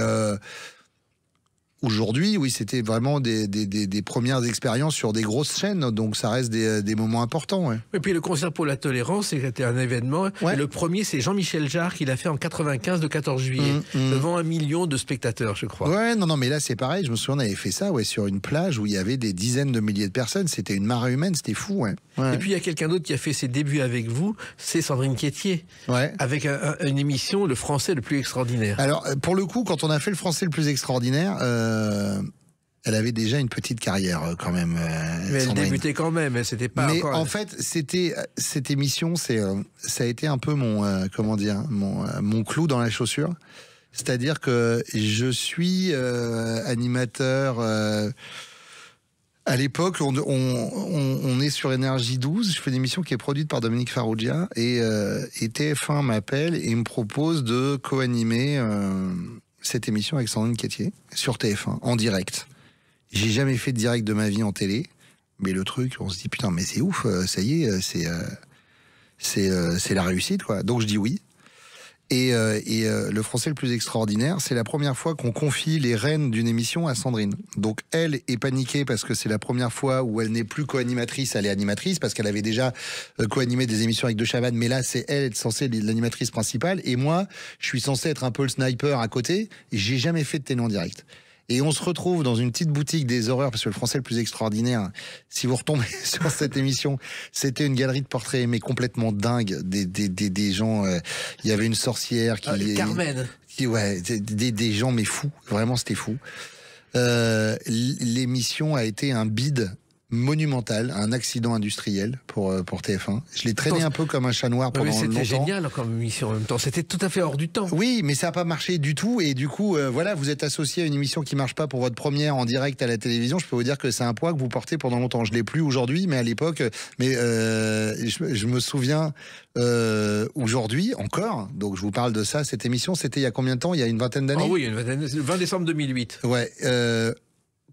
aujourd'hui, oui, c'était vraiment des premières expériences sur des grosses chaînes, donc ça reste des moments importants. Ouais. Et puis le concert pour la tolérance, c'était un événement. Ouais. Le premier, c'est Jean-Michel Jarre qui l'a fait en 95, le 14 juillet, devant 1 million de spectateurs, je crois. Ouais, non, mais là c'est pareil. Je me souviens, on avait fait ça, sur une plage où il y avait des dizaines de milliers de personnes. C'était une marée humaine, c'était fou. Ouais. Et puis il y a quelqu'un d'autre qui a fait ses débuts avec vous, c'est Sandrine Quétier, avec une émission, Le Français le plus extraordinaire. Alors pour le coup, quand on a fait Le Français le plus extraordinaire. Elle avait déjà une petite carrière quand même. Mais elle débutait quand même, c'était pas. Mais encore... en fait, c'était cette émission, ça a été un peu mon clou dans la chaussure. C'est-à-dire que je suis animateur À l'époque, on est sur Énergie 12. Je fais une émission qui est produite par Dominique Farrugia et TF1 m'appelle et me propose de co-animer cette émission avec Sandrine Quétier sur TF1 en direct. J'ai jamais fait de direct de ma vie en télé, mais le truc, on se dit putain, mais c'est ouf, ça y est, c'est la réussite, quoi. Donc je dis oui. Et le Français le plus extraordinaire, c'est la première fois qu'on confie les rênes d'une émission à Sandrine. Donc elle est paniquée parce que c'est la première fois où elle n'est plus co-animatrice, elle est animatrice parce qu'elle avait déjà co-animé des émissions avec De Chavannes, mais là c'est elle censée être l'animatrice principale et moi je suis censé être un peu le sniper à côté. Et j'ai jamais fait de télé en direct. Et on se retrouve dans une petite boutique des horreurs, parce que le Français le plus extraordinaire, si vous retombez sur cette émission, c'était une galerie de portraits, mais complètement dingue, des gens, il y avait une sorcière qui... Carmen. Ouais, des gens, mais fous, vraiment c'était fou. L'émission a été un bide monumental, un accident industriel pour TF1. Je l'ai traîné un peu comme un chat noir pendant longtemps. C'était génial comme émission en même temps. C'était tout à fait hors du temps. Oui, mais ça n'a pas marché du tout. Et du coup, voilà, vous êtes associé à une émission qui marche pas pour votre première en direct à la télévision. Je peux vous dire que c'est un poids que vous portez pendant longtemps. Je l'ai plus aujourd'hui, mais à l'époque, je me souviens aujourd'hui encore. Donc je vous parle de ça. Cette émission, c'était il y a combien de temps? Il y a une vingtaine d'années. Ah oui, une vingtaine, le 20 décembre 2008. Ouais.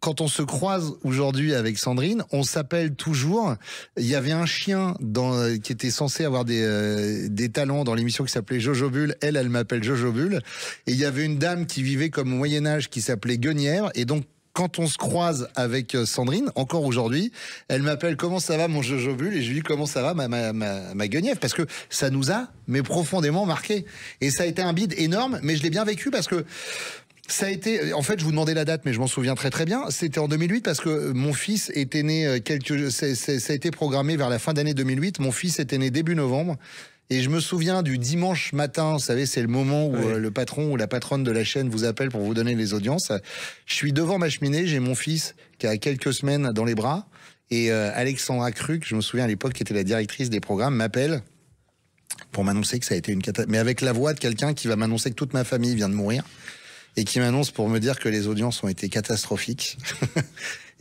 Quand on se croise aujourd'hui avec Sandrine, on s'appelle toujours. Il y avait un chien qui était censé avoir des talents dans l'émission qui s'appelait Jojo Bull. Elle m'appelle Jojo Bull. Et il y avait une dame qui vivait comme au Moyen-Âge qui s'appelait Guenièvre. Et donc, quand on se croise avec Sandrine, encore aujourd'hui, elle m'appelle comment ça va mon Jojo Bull et je lui dis comment ça va ma Guenièvre, parce que ça nous a mais profondément marqué. Et ça a été un bide énorme, mais je l'ai bien vécu parce que ça a été, en fait, je vous demandais la date, mais je m'en souviens très très bien. C'était en 2008 parce que mon fils était né ça a été programmé vers la fin d'année 2008. Mon fils était né début novembre. Et je me souviens du dimanche matin, vous savez, c'est le moment où le patron ou la patronne de la chaîne vous appelle pour vous donner les audiences. Je suis devant ma cheminée, j'ai mon fils qui a quelques semaines dans les bras. Et Alexandra Cruc, je me souviens à l'époque, qui était la directrice des programmes, m'appelle pour m'annoncer que ça a été une catastrophe. Mais avec la voix de quelqu'un qui va m'annoncer que toute ma famille vient de mourir. Et qui m'annonce pour me dire que les audiences ont été catastrophiques.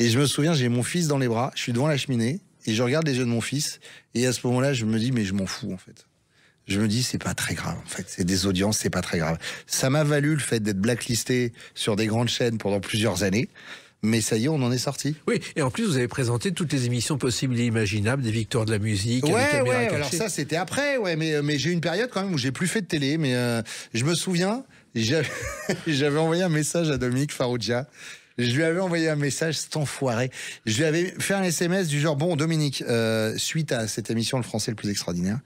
Et je me souviens, j'ai mon fils dans les bras, je suis devant la cheminée, et je regarde les yeux de mon fils, et à ce moment-là, je me dis, mais je m'en fous, en fait. Je me dis, c'est pas très grave, en fait. C'est des audiences, c'est pas très grave. Ça m'a valu le fait d'être blacklisté sur des grandes chaînes pendant plusieurs années. Mais ça y est, on en est sorti. Oui, et en plus, vous avez présenté toutes les émissions possibles et imaginables, des victoires de la musique, des caméras cachées. Alors ça, c'était après, mais j'ai eu une période quand même où j'ai plus fait de télé, mais je me souviens, j'avais envoyé un message à Dominique Farrugia. Je lui avais envoyé un message, cet enfoiré. Je lui avais fait un SMS du genre, bon, Dominique, suite à cette émission Le Français le plus extraordinaire,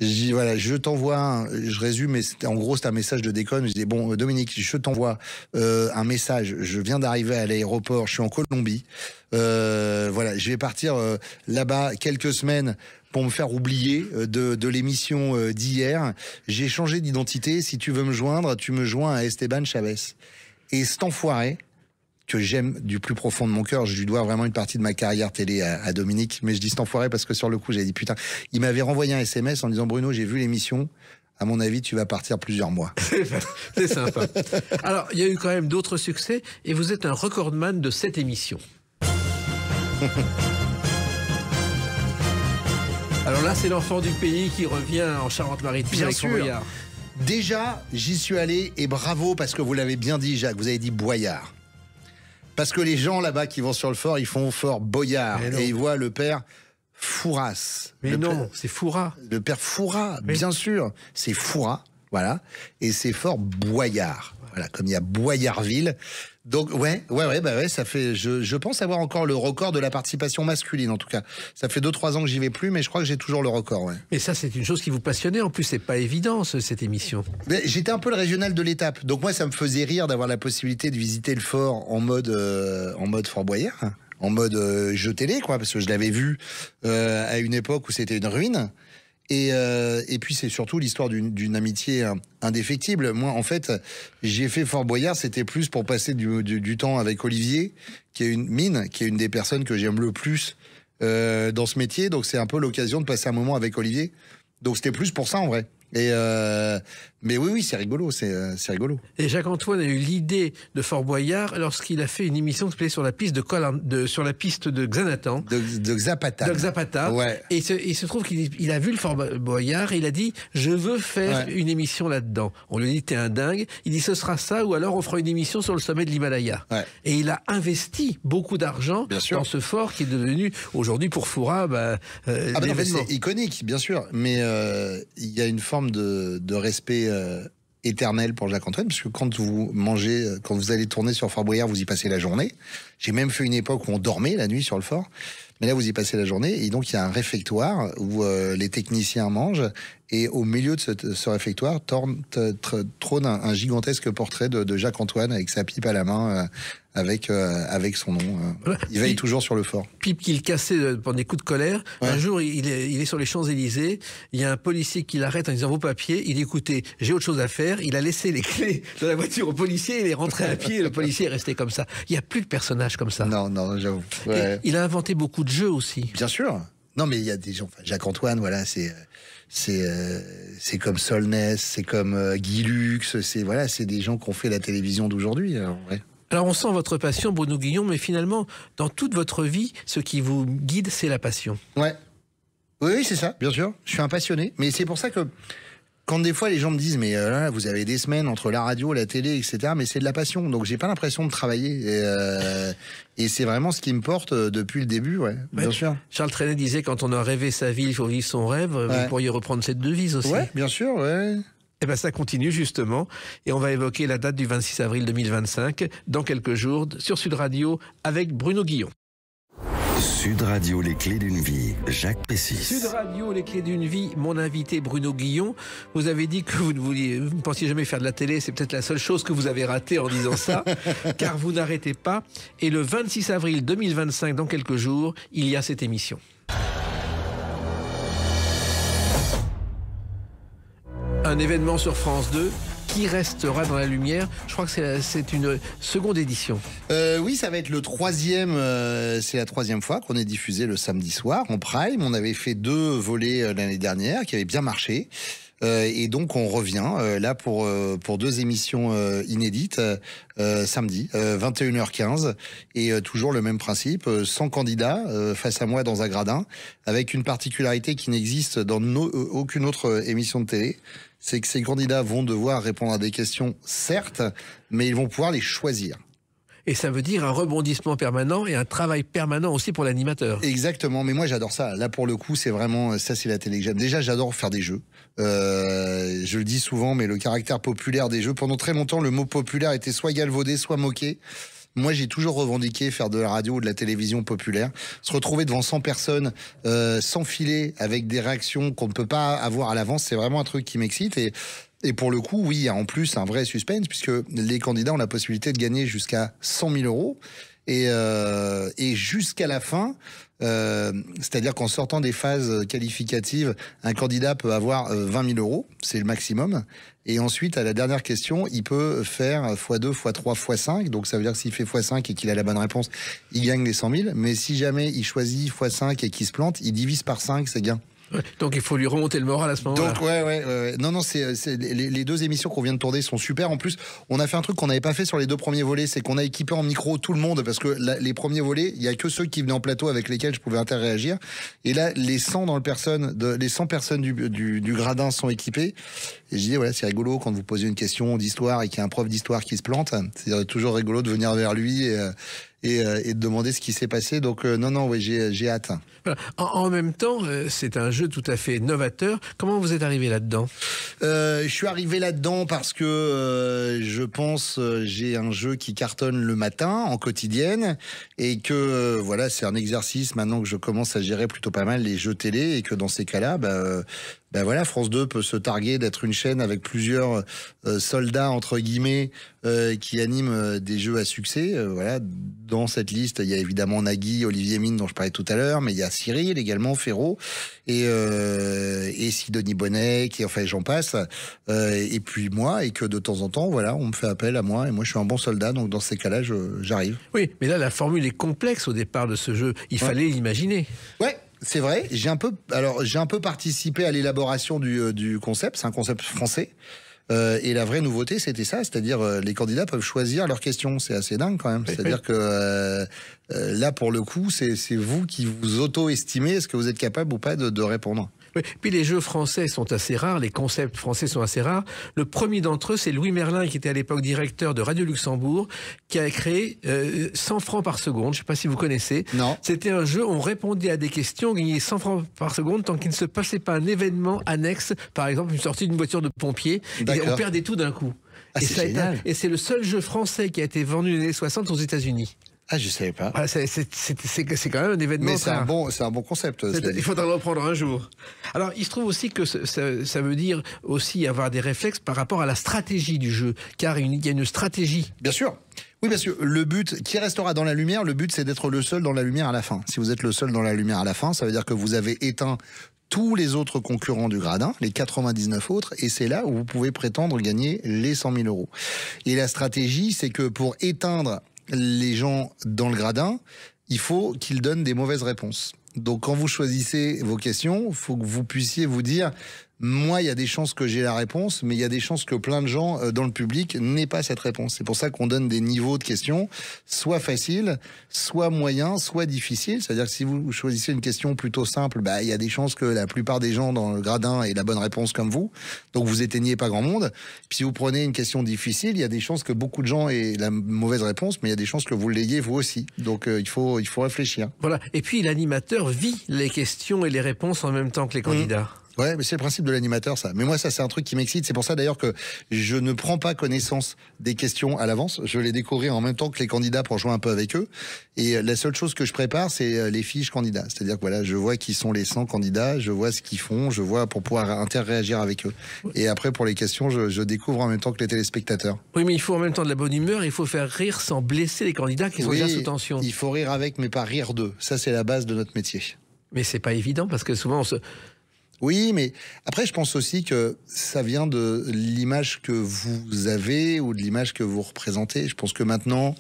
je dis, voilà, je t'envoie, je résume, mais en gros, c'est un message de déconne. Je dis, bon, Dominique, je t'envoie un message. Je viens d'arriver à l'aéroport, je suis en Colombie. Voilà, je vais partir là-bas quelques semaines pour me faire oublier de l'émission d'hier. J'ai changé d'identité. Si tu veux me joindre, tu me joins à Esteban Chavez. Et cet enfoiré, que j'aime du plus profond de mon cœur, je lui dois vraiment une partie de ma carrière télé à Dominique, mais je dis cet enfoiré parce que sur le coup, j'ai dit putain, il m'avait renvoyé un SMS en disant Bruno, j'ai vu l'émission, à mon avis, tu vas partir plusieurs mois. C'est sympa. Alors, il y a eu quand même d'autres succès, et vous êtes un recordman de cette émission. Alors là, c'est l'enfant du pays qui revient en Charente-Maritime avec son Boyard. Déjà, j'y suis allé, et bravo, parce que vous l'avez bien dit, Jacques, vous avez dit Boyard. Parce que les gens là-bas qui vont sur le fort, ils font fort Boyard. Et ils voient le père Fouras. Mais non, c'est Fouras. Le père Fouras, bien sûr. C'est Fouras, voilà. Et c'est fort Boyard. Voilà, comme il y a Boyardville. Donc, ouais, ça fait, je pense avoir encore le record de la participation masculine, en tout cas. Ça fait 2-3 ans que j'y vais plus, mais je crois que j'ai toujours le record, ouais. Mais ça, c'est une chose qui vous passionnait. En plus, c'est pas évident, cette émission. Mais j'étais un peu le régional de l'étape. Donc, moi, ça me faisait rire d'avoir la possibilité de visiter le fort en mode Fort Boyard, en mode jeu télé, quoi, parce que je l'avais vu à une époque où c'était une ruine. Et puis c'est surtout l'histoire d'une amitié indéfectible. Moi, en fait, j'ai fait Fort Boyard, c'était plus pour passer du temps avec Olivier, qui est une des personnes que j'aime le plus dans ce métier. Donc c'est un peu l'occasion de passer un moment avec Olivier. Donc c'était plus pour ça en vrai. Mais oui, c'est rigolo, c'est rigolo. Et Jacques-Antoine a eu l'idée de Fort Boyard lorsqu'il a fait une émission qui s'appelait sur la piste de Xanatan. De Xapata. De Xapata. Ouais. Et il se trouve qu'il a vu le Fort Boyard et il a dit « Je veux faire une émission là-dedans ». On lui dit « T'es un dingue ». Il dit « Ce sera ça ou alors on fera une émission sur le sommet de l'Himalaya ». Et il a investi beaucoup d'argent dans ce fort qui est devenu aujourd'hui pour Foura l'événement. C'est iconique, bien sûr. Mais il y a une forme de respect éternel pour Jacques-Antoine, parce que quand vous allez tourner sur Fort Boyard, vous y passez la journée. J'ai même fait une époque où on dormait la nuit sur le fort, mais là vous y passez la journée, et donc il y a un réfectoire où les techniciens mangent, et au milieu de ce réfectoire trône un gigantesque portrait de Jacques-Antoine avec sa pipe à la main, avec son nom. Voilà. Il veille toujours sur le fort. Pipe qu'il cassait pendant des coups de colère. Un jour, il est sur les Champs-Élysées. Il y a un policier qui l'arrête en disant vos papiers. Il dit écoutez, j'ai autre chose à faire. Il a laissé les clés de la voiture au policier. Il est rentré à pied et le policier est resté comme ça. Il n'y a plus de personnages comme ça. Non, j'avoue. Il a inventé beaucoup de jeux aussi. Bien sûr. Non, mais il y a des gens. Enfin, Jacques-Antoine, voilà, c'est comme Solnès, c'est comme Guy Lux. C'est des gens qui ont fait la télévision d'aujourd'hui. Alors on sent votre passion, Bruno Guillon, mais finalement, dans toute votre vie, ce qui vous guide, c'est la passion. Ouais. Oui, c'est ça, bien sûr. Je suis un passionné. Mais c'est pour ça que quand des fois les gens me disent mais là, vous avez des semaines entre la radio, la télé, etc. Mais c'est de la passion. Donc j'ai pas l'impression de travailler. Et c'est vraiment ce qui me porte depuis le début, bien sûr. Charles Trenet disait quand on a rêvé sa vie, il faut vivre son rêve. Vous pourriez reprendre cette devise aussi. Ouais, bien sûr, Eh bien, ça continue justement, et on va évoquer la date du 26 avril 2025, dans quelques jours, sur Sud Radio, avec Bruno Guillon. Sud Radio, les clés d'une vie, Jacques Pessis. Sud Radio, les clés d'une vie, mon invité Bruno Guillon. Vous avez dit que vous ne pensiez jamais faire de la télé, c'est peut-être la seule chose que vous avez ratée en disant ça, car vous n'arrêtez pas. Et le 26 avril 2025, dans quelques jours, il y a cette émission. Un événement sur France 2 qui restera dans la lumière. Je crois que c'est une seconde édition. Oui, ça va être le troisième. C'est la troisième fois qu'on est diffusé le samedi soir en prime. On avait fait 2 volets l'année dernière qui avaient bien marché. Et donc on revient là pour 2 émissions inédites samedi 21h15 et toujours le même principe, 100 candidats face à moi dans un gradin, avec une particularité qui n'existe dans aucune autre émission de télé. C'est que ces candidats vont devoir répondre à des questions, certes, mais ils vont pouvoir les choisir. Et ça veut dire un rebondissement permanent et un travail permanent aussi pour l'animateur. Exactement, mais moi j'adore ça. Là pour le coup, c'est vraiment, ça c'est la télé que j'aime. Déjà j'adore faire des jeux. Je le dis souvent, mais le caractère populaire des jeux, pendant très longtemps le mot populaire était soit galvaudé, soit moqué. Moi, j'ai toujours revendiqué faire de la radio ou de la télévision populaire. Se retrouver devant 100 personnes, s'enfiler avec des réactions qu'on ne peut pas avoir à l'avance, c'est vraiment un truc qui m'excite. Et pour le coup, oui, il y a en plus un vrai suspense, puisque les candidats ont la possibilité de gagner jusqu'à 100 000 euros. Et jusqu'à la fin, c'est-à-dire qu'en sortant des phases qualificatives, un candidat peut avoir 20 000 euros, c'est le maximum. Et ensuite, à la dernière question, il peut faire x2, x3, x5. Donc ça veut dire que s'il fait x5 et qu'il a la bonne réponse, il gagne les 100 000. Mais si jamais il choisit x5 et qu'il se plante, il divise par 5 ses gains. Donc il faut lui remonter le moral à ce moment-là. Donc ouais. Non, les 2 émissions qu'on vient de tourner sont super. En plus, on a fait un truc qu'on n'avait pas fait sur les 2 premiers volets, c'est qu'on a équipé en micro tout le monde, parce que les premiers volets, il y a que ceux qui venaient en plateau avec lesquels je pouvais interréagir. Et là, les 100 personnes du gradin sont équipées. Et je dis c'est rigolo quand vous posez une question d'histoire et qu'il y a un prof d'histoire qui se plante. C'est toujours rigolo de venir vers lui et de demander ce qui s'est passé. Donc j'ai hâte. Voilà. En même temps, c'est un jeu tout à fait novateur. Comment vous êtes arrivé là-dedans ? Je suis arrivé là-dedans parce que je pense j'ai un jeu qui cartonne le matin en quotidienne et que c'est un exercice maintenant que je commence à gérer plutôt pas mal les jeux télé, et que dans ces cas-là, France 2 peut se targuer d'être une chaîne avec plusieurs soldats entre guillemets qui animent des jeux à succès. Dans cette liste, il y a évidemment Nagui, Olivier Mine dont je parlais tout à l'heure, mais il y a Cyril également, Ferro et Sidonie Bonnet, j'en passe. Et puis moi, et que de temps en temps, on me fait appel à moi, et moi je suis un bon soldat, donc dans ces cas-là, j'arrive. Oui, mais là la formule est complexe au départ de ce jeu. Il fallait l'imaginer. Ouais. c'est vrai. J'ai un peu participé à l'élaboration du concept. C'est un concept français. Et la vraie nouveauté, c'était ça, c'est-à-dire les candidats peuvent choisir leurs questions. C'est assez dingue quand même. C'est-à-dire que là, pour le coup, c'est vous qui vous auto-estimez est-ce que vous êtes capable ou pas de répondre. Oui. Puis les jeux français sont assez rares, les concepts français sont assez rares. Le premier d'entre eux, c'est Louis Merlin, qui était à l'époque directeur de Radio Luxembourg, qui a créé 100 francs par seconde. Je ne sais pas si vous connaissez. Non. C'était un jeu où on répondait à des questions, on gagnait 100 francs par seconde tant qu'il ne se passait pas un événement annexe, par exemple une sortie d'une voiture de pompier. Et on perdait tout d'un coup. Ah, c'est génial. Et c'est le seul jeu français qui a été vendu dans les années 60 aux États-Unis. Ah, je savais pas. Ah, c'est quand même un événement. Mais c'est un bon concept. Il faudra le reprendre un jour. Alors, il se trouve aussi que ça veut dire aussi avoir des réflexes par rapport à la stratégie du jeu, car il y a une stratégie. Bien sûr. Oui, parce que le but, qui restera dans la lumière, le but c'est d'être le seul dans la lumière à la fin. Si vous êtes le seul dans la lumière à la fin, ça veut dire que vous avez éteint tous les autres concurrents du gradin, les 99 autres, et c'est là où vous pouvez prétendre gagner les 100 000 euros. Et la stratégie, c'est que pour éteindre les gens dans le gradin, il faut qu'ils donnent des mauvaises réponses. Donc quand vous choisissez vos questions, il faut que vous puissiez vous dire moi, il y a des chances que j'ai la réponse, mais il y a des chances que plein de gens dans le public n'aient pas cette réponse. C'est pour ça qu'on donne des niveaux de questions, soit faciles, soit moyens, soit difficiles. C'est-à-dire que si vous choisissez une question plutôt simple, il y a des chances que la plupart des gens dans le gradin aient la bonne réponse comme vous. Donc vous éteignez pas grand monde. Puis si vous prenez une question difficile, il y a des chances que beaucoup de gens aient la mauvaise réponse, mais il y a des chances que vous l'ayez vous aussi. Donc il faut réfléchir. Voilà. Et puis l'animateur vit les questions et les réponses en même temps que les candidats. Ouais, mais c'est le principe de l'animateur, ça. Mais moi, ça, c'est un truc qui m'excite. C'est pour ça, d'ailleurs, que je ne prends pas connaissance des questions à l'avance. Je les découvrir en même temps que les candidats pour jouer un peu avec eux. Et la seule chose que je prépare, c'est les fiches candidats. C'est-à-dire que voilà, je vois qui sont les 100 candidats, je vois ce qu'ils font, je vois pour pouvoir interréagir avec eux. Et après, pour les questions, je découvre en même temps que les téléspectateurs. Oui, mais il faut en même temps de la bonne humeur. Il faut faire rire sans blesser les candidats qui sont déjà sous tension. Il faut rire avec, mais pas rire d'eux. Ça, c'est la base de notre métier. Mais c'est pas évident parce que souvent on se... Oui, mais après, je pense aussi que ça vient de l'image que vous avez ou de l'image que vous représentez. Je pense que maintenant,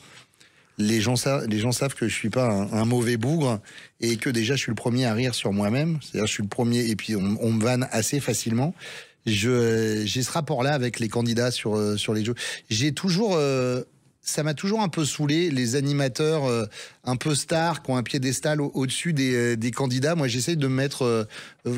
les gens savent que je suis pas un mauvais bougre et que déjà, je suis le premier à rire sur moi-même. C'est-à-dire, je suis le premier et puis on me vanne assez facilement. J'ai ce rapport-là avec les candidats sur les jeux. Ça m'a toujours un peu saoulé, les animateurs un peu stars qui ont un piédestal au-dessus des candidats. Moi, j'essaye de me mettre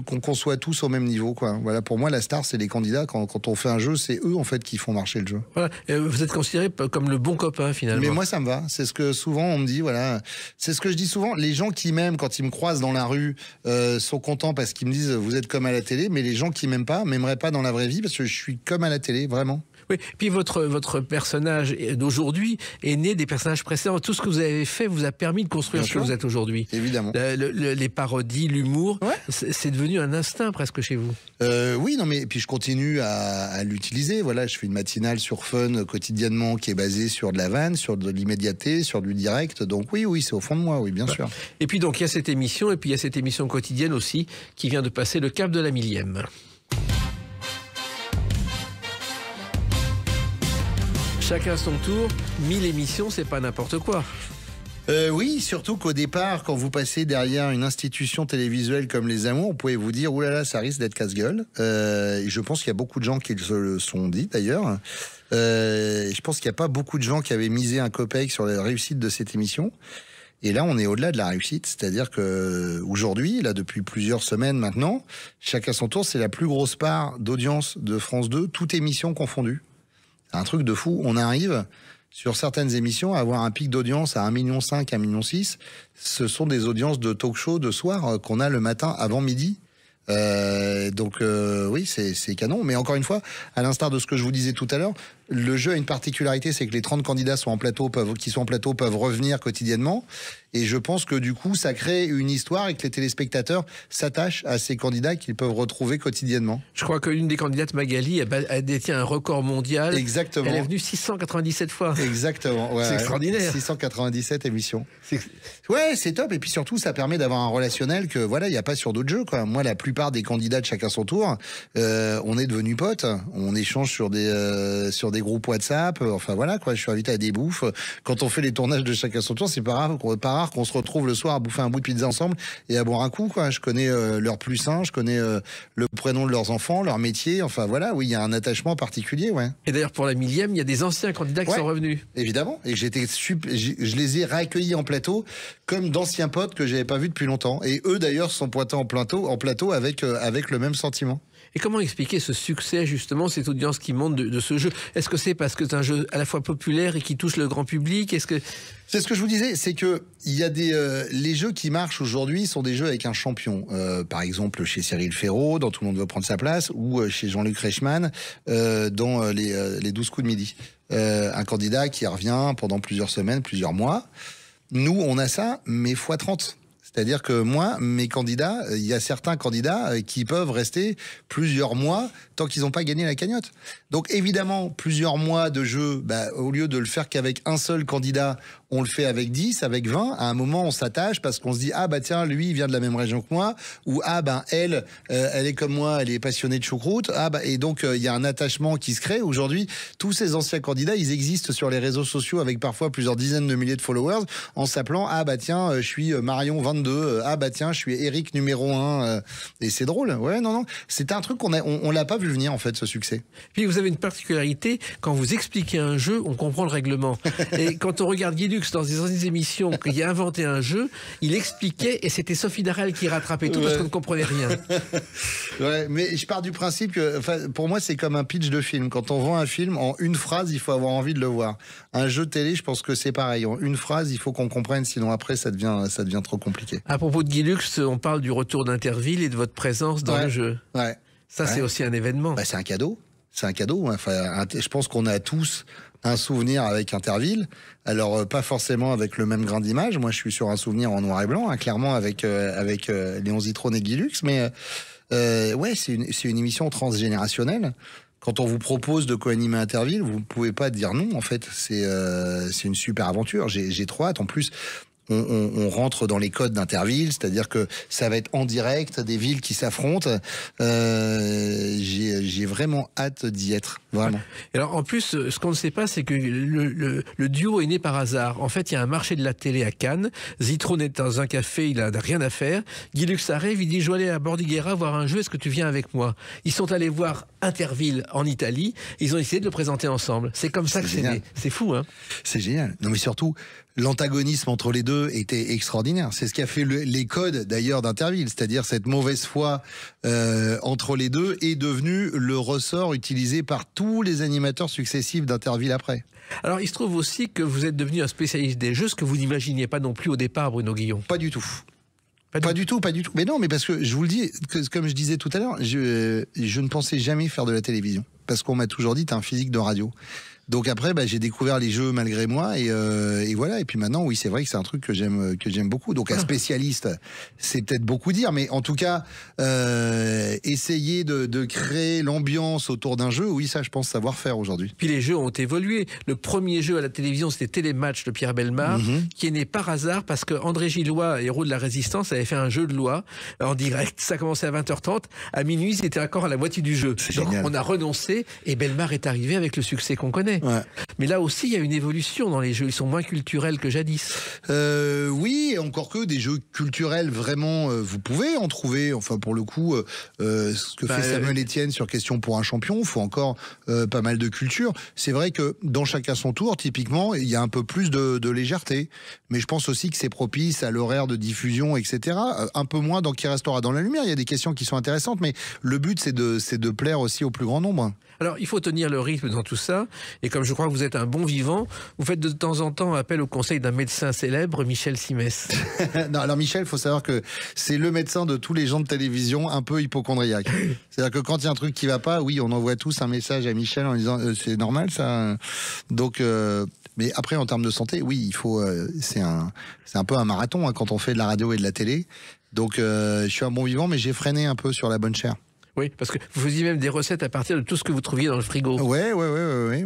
qu'on soit tous au même niveau, quoi. Voilà, pour moi, la star, c'est les candidats. Quand on fait un jeu, c'est eux, en fait, qui font marcher le jeu. Voilà. Vous êtes considéré comme le bon copain, finalement. Mais moi, ça me va. C'est ce que souvent on me dit, voilà. C'est ce que je dis souvent. Les gens qui m'aiment, quand ils me croisent dans la rue, sont contents parce qu'ils me disent, vous êtes comme à la télé. Mais les gens qui m'aiment pas, m'aimeraient pas dans la vraie vie parce que je suis comme à la télé, vraiment. Oui, puis votre personnage d'aujourd'hui est né des personnages précédents. Tout ce que vous avez fait vous a permis de construire ce que vous êtes aujourd'hui. Évidemment. Les parodies, l'humour, c'est devenu un instinct presque chez vous. Oui, non, mais puis je continue à l'utiliser. Voilà, je fais une matinale sur Fun quotidiennement qui est basée sur de la vanne, sur de l'immédiateté, sur du direct. Donc oui, c'est au fond de moi, oui, bien sûr. Et puis donc il y a cette émission, et puis il y a cette émission quotidienne aussi qui vient de passer le cap de la 1000e. Chacun son tour, 1000 émissions, c'est pas n'importe quoi. Oui, surtout qu'au départ, quand vous passez derrière une institution télévisuelle comme Les Amours, vous pouvez vous dire, oulala, ça risque d'être casse-gueule. Je pense qu'il y a beaucoup de gens qui se le sont dit, d'ailleurs. Je pense qu'il n'y a pas beaucoup de gens qui avaient misé un copec sur la réussite de cette émission. Et là, on est au-delà de la réussite. C'est-à-dire que aujourd'hui, là, depuis plusieurs semaines maintenant, Chacun son tour, c'est la plus grosse part d'audience de France 2, toute émission confondue. C'est un truc de fou. On arrive, sur certaines émissions, à avoir un pic d'audience à 1,5 million, 1,6 million. Ce sont des audiences de talk-show de soir qu'on a le matin avant midi. Donc oui, c'est canon. Mais encore une fois, à l'instar de ce que je vous disais tout à l'heure, le jeu a une particularité, c'est que les 30 candidats qui sont en plateau peuvent revenir quotidiennement. Et je pense que du coup, ça crée une histoire et que les téléspectateurs s'attachent à ces candidats qu'ils peuvent retrouver quotidiennement. Je crois qu'une des candidates, Magali, elle détient un record mondial. Exactement. Elle est venue 697 fois. Exactement. Ouais, c'est extraordinaire. 697 émissions. Ouais, c'est top. Et puis surtout, ça permet d'avoir un relationnel que voilà, il n'y a pas sur d'autres jeux, quoi. Moi, la plupart des candidats de Chacun son tour, on est devenus potes. On échange sur des des groupes WhatsApp. Enfin voilà, quoi. Je suis invité à des bouffes. Quand on fait les tournages de Chacun son tour, c'est pas rare qu'on se retrouve le soir à bouffer un bout de pizza ensemble et à boire un coup, quoi. Je connais leur plus sain, je connais le prénom de leurs enfants, leur métier. Enfin voilà, oui, il y a un attachement particulier, ouais. Et d'ailleurs, pour la millième, il y a des anciens candidats qui sont revenus. Évidemment. Et je les ai réaccueillis en plateau comme d'anciens potes que j'avais pas vus depuis longtemps. Et eux, d'ailleurs, sont pointés en plateau avec le même sentiment. Et comment expliquer ce succès, justement, cette audience qui monte de ce jeu? Est-ce que c'est parce que c'est un jeu à la fois populaire et qui touche le grand public? C'est ce que je vous disais, c'est que il y a les jeux qui marchent aujourd'hui sont des jeux avec un champion. Par exemple, chez Cyril Ferraud, dans Tout le monde veut prendre sa place, ou chez Jean-Luc Reichmann, dans les 12 coups de midi. Un candidat qui revient pendant plusieurs semaines, plusieurs mois. Nous, on a ça, mais fois 30. C'est-à-dire que moi, mes candidats, il y a certains candidats qui peuvent rester plusieurs mois tant qu'ils n'ont pas gagné la cagnotte. Donc évidemment, plusieurs mois de jeu, au lieu de le faire qu'avec un seul candidat, on le fait avec 10, avec 20. À un moment, on s'attache parce qu'on se dit, tiens, lui, il vient de la même région que moi. Ou, elle est comme moi, elle est passionnée de choucroute. Et donc, il y a un attachement qui se crée. Aujourd'hui, tous ces anciens candidats, ils existent sur les réseaux sociaux avec parfois plusieurs dizaines de milliers de followers en s'appelant, tiens, je suis Marion 22. Tiens, je suis Eric numéro 1. Et c'est drôle. Ouais, non. C'était un truc on l'a pas vu venir, en fait, ce succès. Puis, vous avez une particularité. Quand vous expliquez un jeu, on comprend le règlement. Et quand on regarde Guy Lux dans des anciennes émissions, qu'il a inventé un jeu, il expliquait et c'était Sophie Darel qui rattrapait tout parce qu'on ne comprenait rien. Ouais, mais je pars du principe que, pour moi, c'est comme un pitch de film. Quand on vend un film, en une phrase, il faut avoir envie de le voir. Un jeu de télé, je pense que c'est pareil. En une phrase, il faut qu'on comprenne, sinon après, ça devient trop compliqué. À propos de Guy Lux, on parle du retour d'Interville et de votre présence dans le jeu. Ouais. Ça, c'est aussi un événement. C'est un cadeau. C'est un cadeau. Enfin, je pense qu'on a tous un souvenir avec Interville. Alors, pas forcément avec le même grain d'image. Moi, je suis sur un souvenir en noir et blanc, clairement, avec Léon Zitrone et Guy Lux. Mais c'est une émission transgénérationnelle. Quand on vous propose de co-animer Interville, vous ne pouvez pas dire non, en fait. C'est une super aventure. J'ai trop hâte. En plus, on rentre dans les codes d'Interville, c'est-à-dire que ça va être en direct, des villes qui s'affrontent. J'ai vraiment hâte d'y être, vraiment. Et alors, en plus, ce qu'on ne sait pas, c'est que le duo est né par hasard. En fait, il y a un marché de la télé à Cannes. Zitrone est dans un café, il n'a rien à faire. Guy Lux arrive, il dit, je vais aller à Bordighera voir un jeu, est-ce que tu viens avec moi? Ils sont allés voir Interville en Italie, ils ont essayé de le présenter ensemble. C'est comme ça que c'est né. C'est fou, hein? C'est génial. Non, mais surtout, l'antagonisme entre les deux était extraordinaire. C'est ce qui a fait les codes d'ailleurs d'Interville, c'est-à-dire cette mauvaise foi entre les deux est devenu le ressort utilisé par tous les animateurs successifs d'Interville après. Alors il se trouve aussi que vous êtes devenu un spécialiste des jeux, ce que vous n'imaginiez pas non plus au départ, Bruno Guillon. Pas du tout. Pas du tout. Mais non, mais parce que je vous le dis, comme je disais tout à l'heure, je ne pensais jamais faire de la télévision. Parce qu'on m'a toujours dit, t'as un physique de radio. Donc après, j'ai découvert les jeux malgré moi et voilà. Et puis maintenant, oui, c'est vrai que c'est un truc que j'aime beaucoup. Donc un spécialiste, c'est peut-être beaucoup dire, mais en tout cas, essayer de créer l'ambiance autour d'un jeu, oui, ça, je pense savoir faire aujourd'hui. Puis les jeux ont évolué. Le premier jeu à la télévision, c'était Télématch de Pierre Bellemare, qui est né par hasard parce que André Gillois, héros de la Résistance, avait fait un jeu de loi en direct. Ça commençait à 20h30. À minuit, c'était encore à la moitié du jeu. Donc génial. On a renoncé et Bellemare est arrivé avec le succès qu'on connaît. Ouais. Mais là aussi, il y a une évolution dans les jeux. Ils sont moins culturels que jadis. Oui, encore que des jeux culturels, vraiment, vous pouvez en trouver. Enfin, pour le coup, ce que fait Samuel Etienne sur Question pour un champion, il faut encore pas mal de culture. C'est vrai que dans Chacun son tour, typiquement, il y a un peu plus de légèreté. Mais je pense aussi que c'est propice à l'horaire de diffusion, etc. Un peu moins dans Qui restera dans la lumière. Il y a des questions qui sont intéressantes, mais le but, c'est de plaire aussi au plus grand nombre. Alors, il faut tenir le rythme dans tout ça. Et comme je crois que vous êtes un bon vivant, vous faites de temps en temps appel au conseil d'un médecin célèbre, Michel Simès. Non, alors Michel, il faut savoir que c'est le médecin de tous les gens de télévision un peu hypocondriaque. C'est-à-dire que quand il y a un truc qui va pas, oui, on envoie tous un message à Michel en disant c'est normal ça. Donc, mais après en termes de santé, oui, il faut. C'est un peu un marathon quand on fait de la radio et de la télé. Donc, je suis un bon vivant, mais j'ai freiné un peu sur la bonne chair. Oui, parce que vous faisiez même des recettes à partir de tout ce que vous trouviez dans le frigo. Ouais.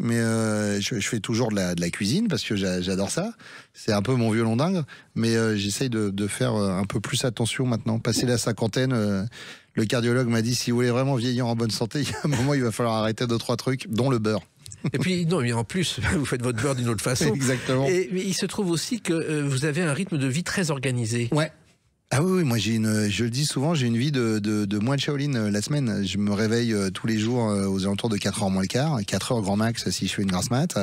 Mais je fais toujours de la cuisine parce que j'adore ça. C'est un peu mon violon dingue. Mais j'essaye de faire un peu plus attention maintenant. Passer la cinquantaine, le cardiologue m'a dit si vous voulez vraiment vieillir en bonne santé, il y a un moment il va falloir arrêter 2-3 trucs, dont le beurre. Et puis, non, mais en plus, vous faites votre beurre d'une autre façon. Exactement. Mais il se trouve aussi que vous avez un rythme de vie très organisé. Ouais. Ah oui, moi je le dis souvent, j'ai une vie de moine Shaolin la semaine. Je me réveille tous les jours aux alentours de 4h moins le quart, 4h grand max si je fais une grasse mat.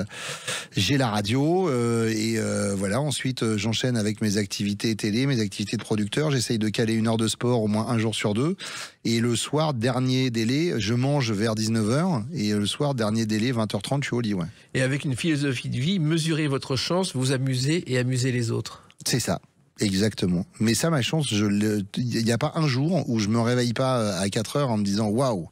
J'ai la radio et voilà, ensuite j'enchaîne avec mes activités télé, mes activités de producteur. J'essaye de caler 1 heure de sport au moins un jour sur 2. Et le soir, dernier délai, je mange vers 19h et le soir, dernier délai, 20h30, je suis au lit. Ouais. Et avec une philosophie de vie, mesurez votre chance, vous amusez et amusez les autres. C'est ça. Exactement. Mais ça, ma chance, il n'y a pas un jour où je me réveille pas à 4 heures en me disant waouh,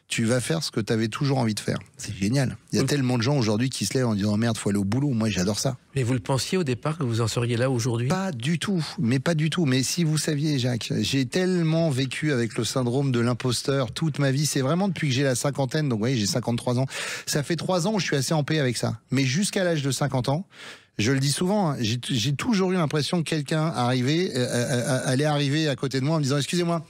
tu vas faire ce que tu avais toujours envie de faire. C'est génial. Il y a tellement de gens aujourd'hui qui se lèvent en disant merde, faut aller au boulot. Moi, j'adore ça. Mais vous le pensiez au départ que vous en seriez là aujourd'hui? Pas du tout. Mais pas du tout. Mais si vous saviez, Jacques, j'ai tellement vécu avec le syndrome de l'imposteur toute ma vie. C'est vraiment depuis que j'ai la cinquantaine. Donc, vous voyez, j'ai 53 ans. Ça fait 3 ans où je suis assez en paix avec ça. Mais jusqu'à l'âge de 50 ans, je le dis souvent, hein, j'ai toujours eu l'impression que quelqu'un allait arriver à côté de moi en me disant excusez-moi,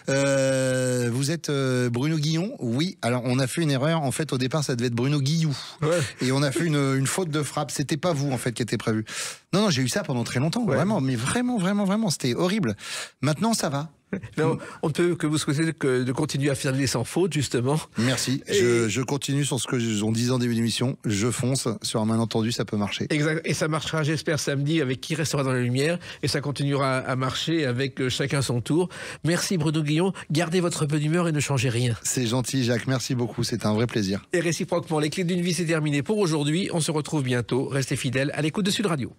vous êtes Bruno Guillon? Oui. Alors on a fait une erreur. En fait, au départ, ça devait être Bruno Guillou. Ouais. Et on a fait une faute de frappe. C'était pas vous en fait qui était prévu. Non, j'ai eu ça pendant très longtemps. Ouais. Vraiment, mais vraiment, c'était horrible. Maintenant, ça va. Non, on ne peut que vous souhaiter de continuer à faire les sans faute, justement. Merci. Je continue sur ce que on disait en début d'émission. Je fonce sur un malentendu, ça peut marcher. Exact. Et ça marchera, j'espère, samedi avec Qui restera dans la lumière. Et ça continuera à marcher avec chacun son tour. Merci Bruno Guillon. Gardez votre bonne humeur et ne changez rien. C'est gentil, Jacques. Merci beaucoup. C'était un vrai plaisir. Et réciproquement, les clés d'une vie, c'est terminé pour aujourd'hui. On se retrouve bientôt. Restez fidèles à l'écoute de Sud Radio.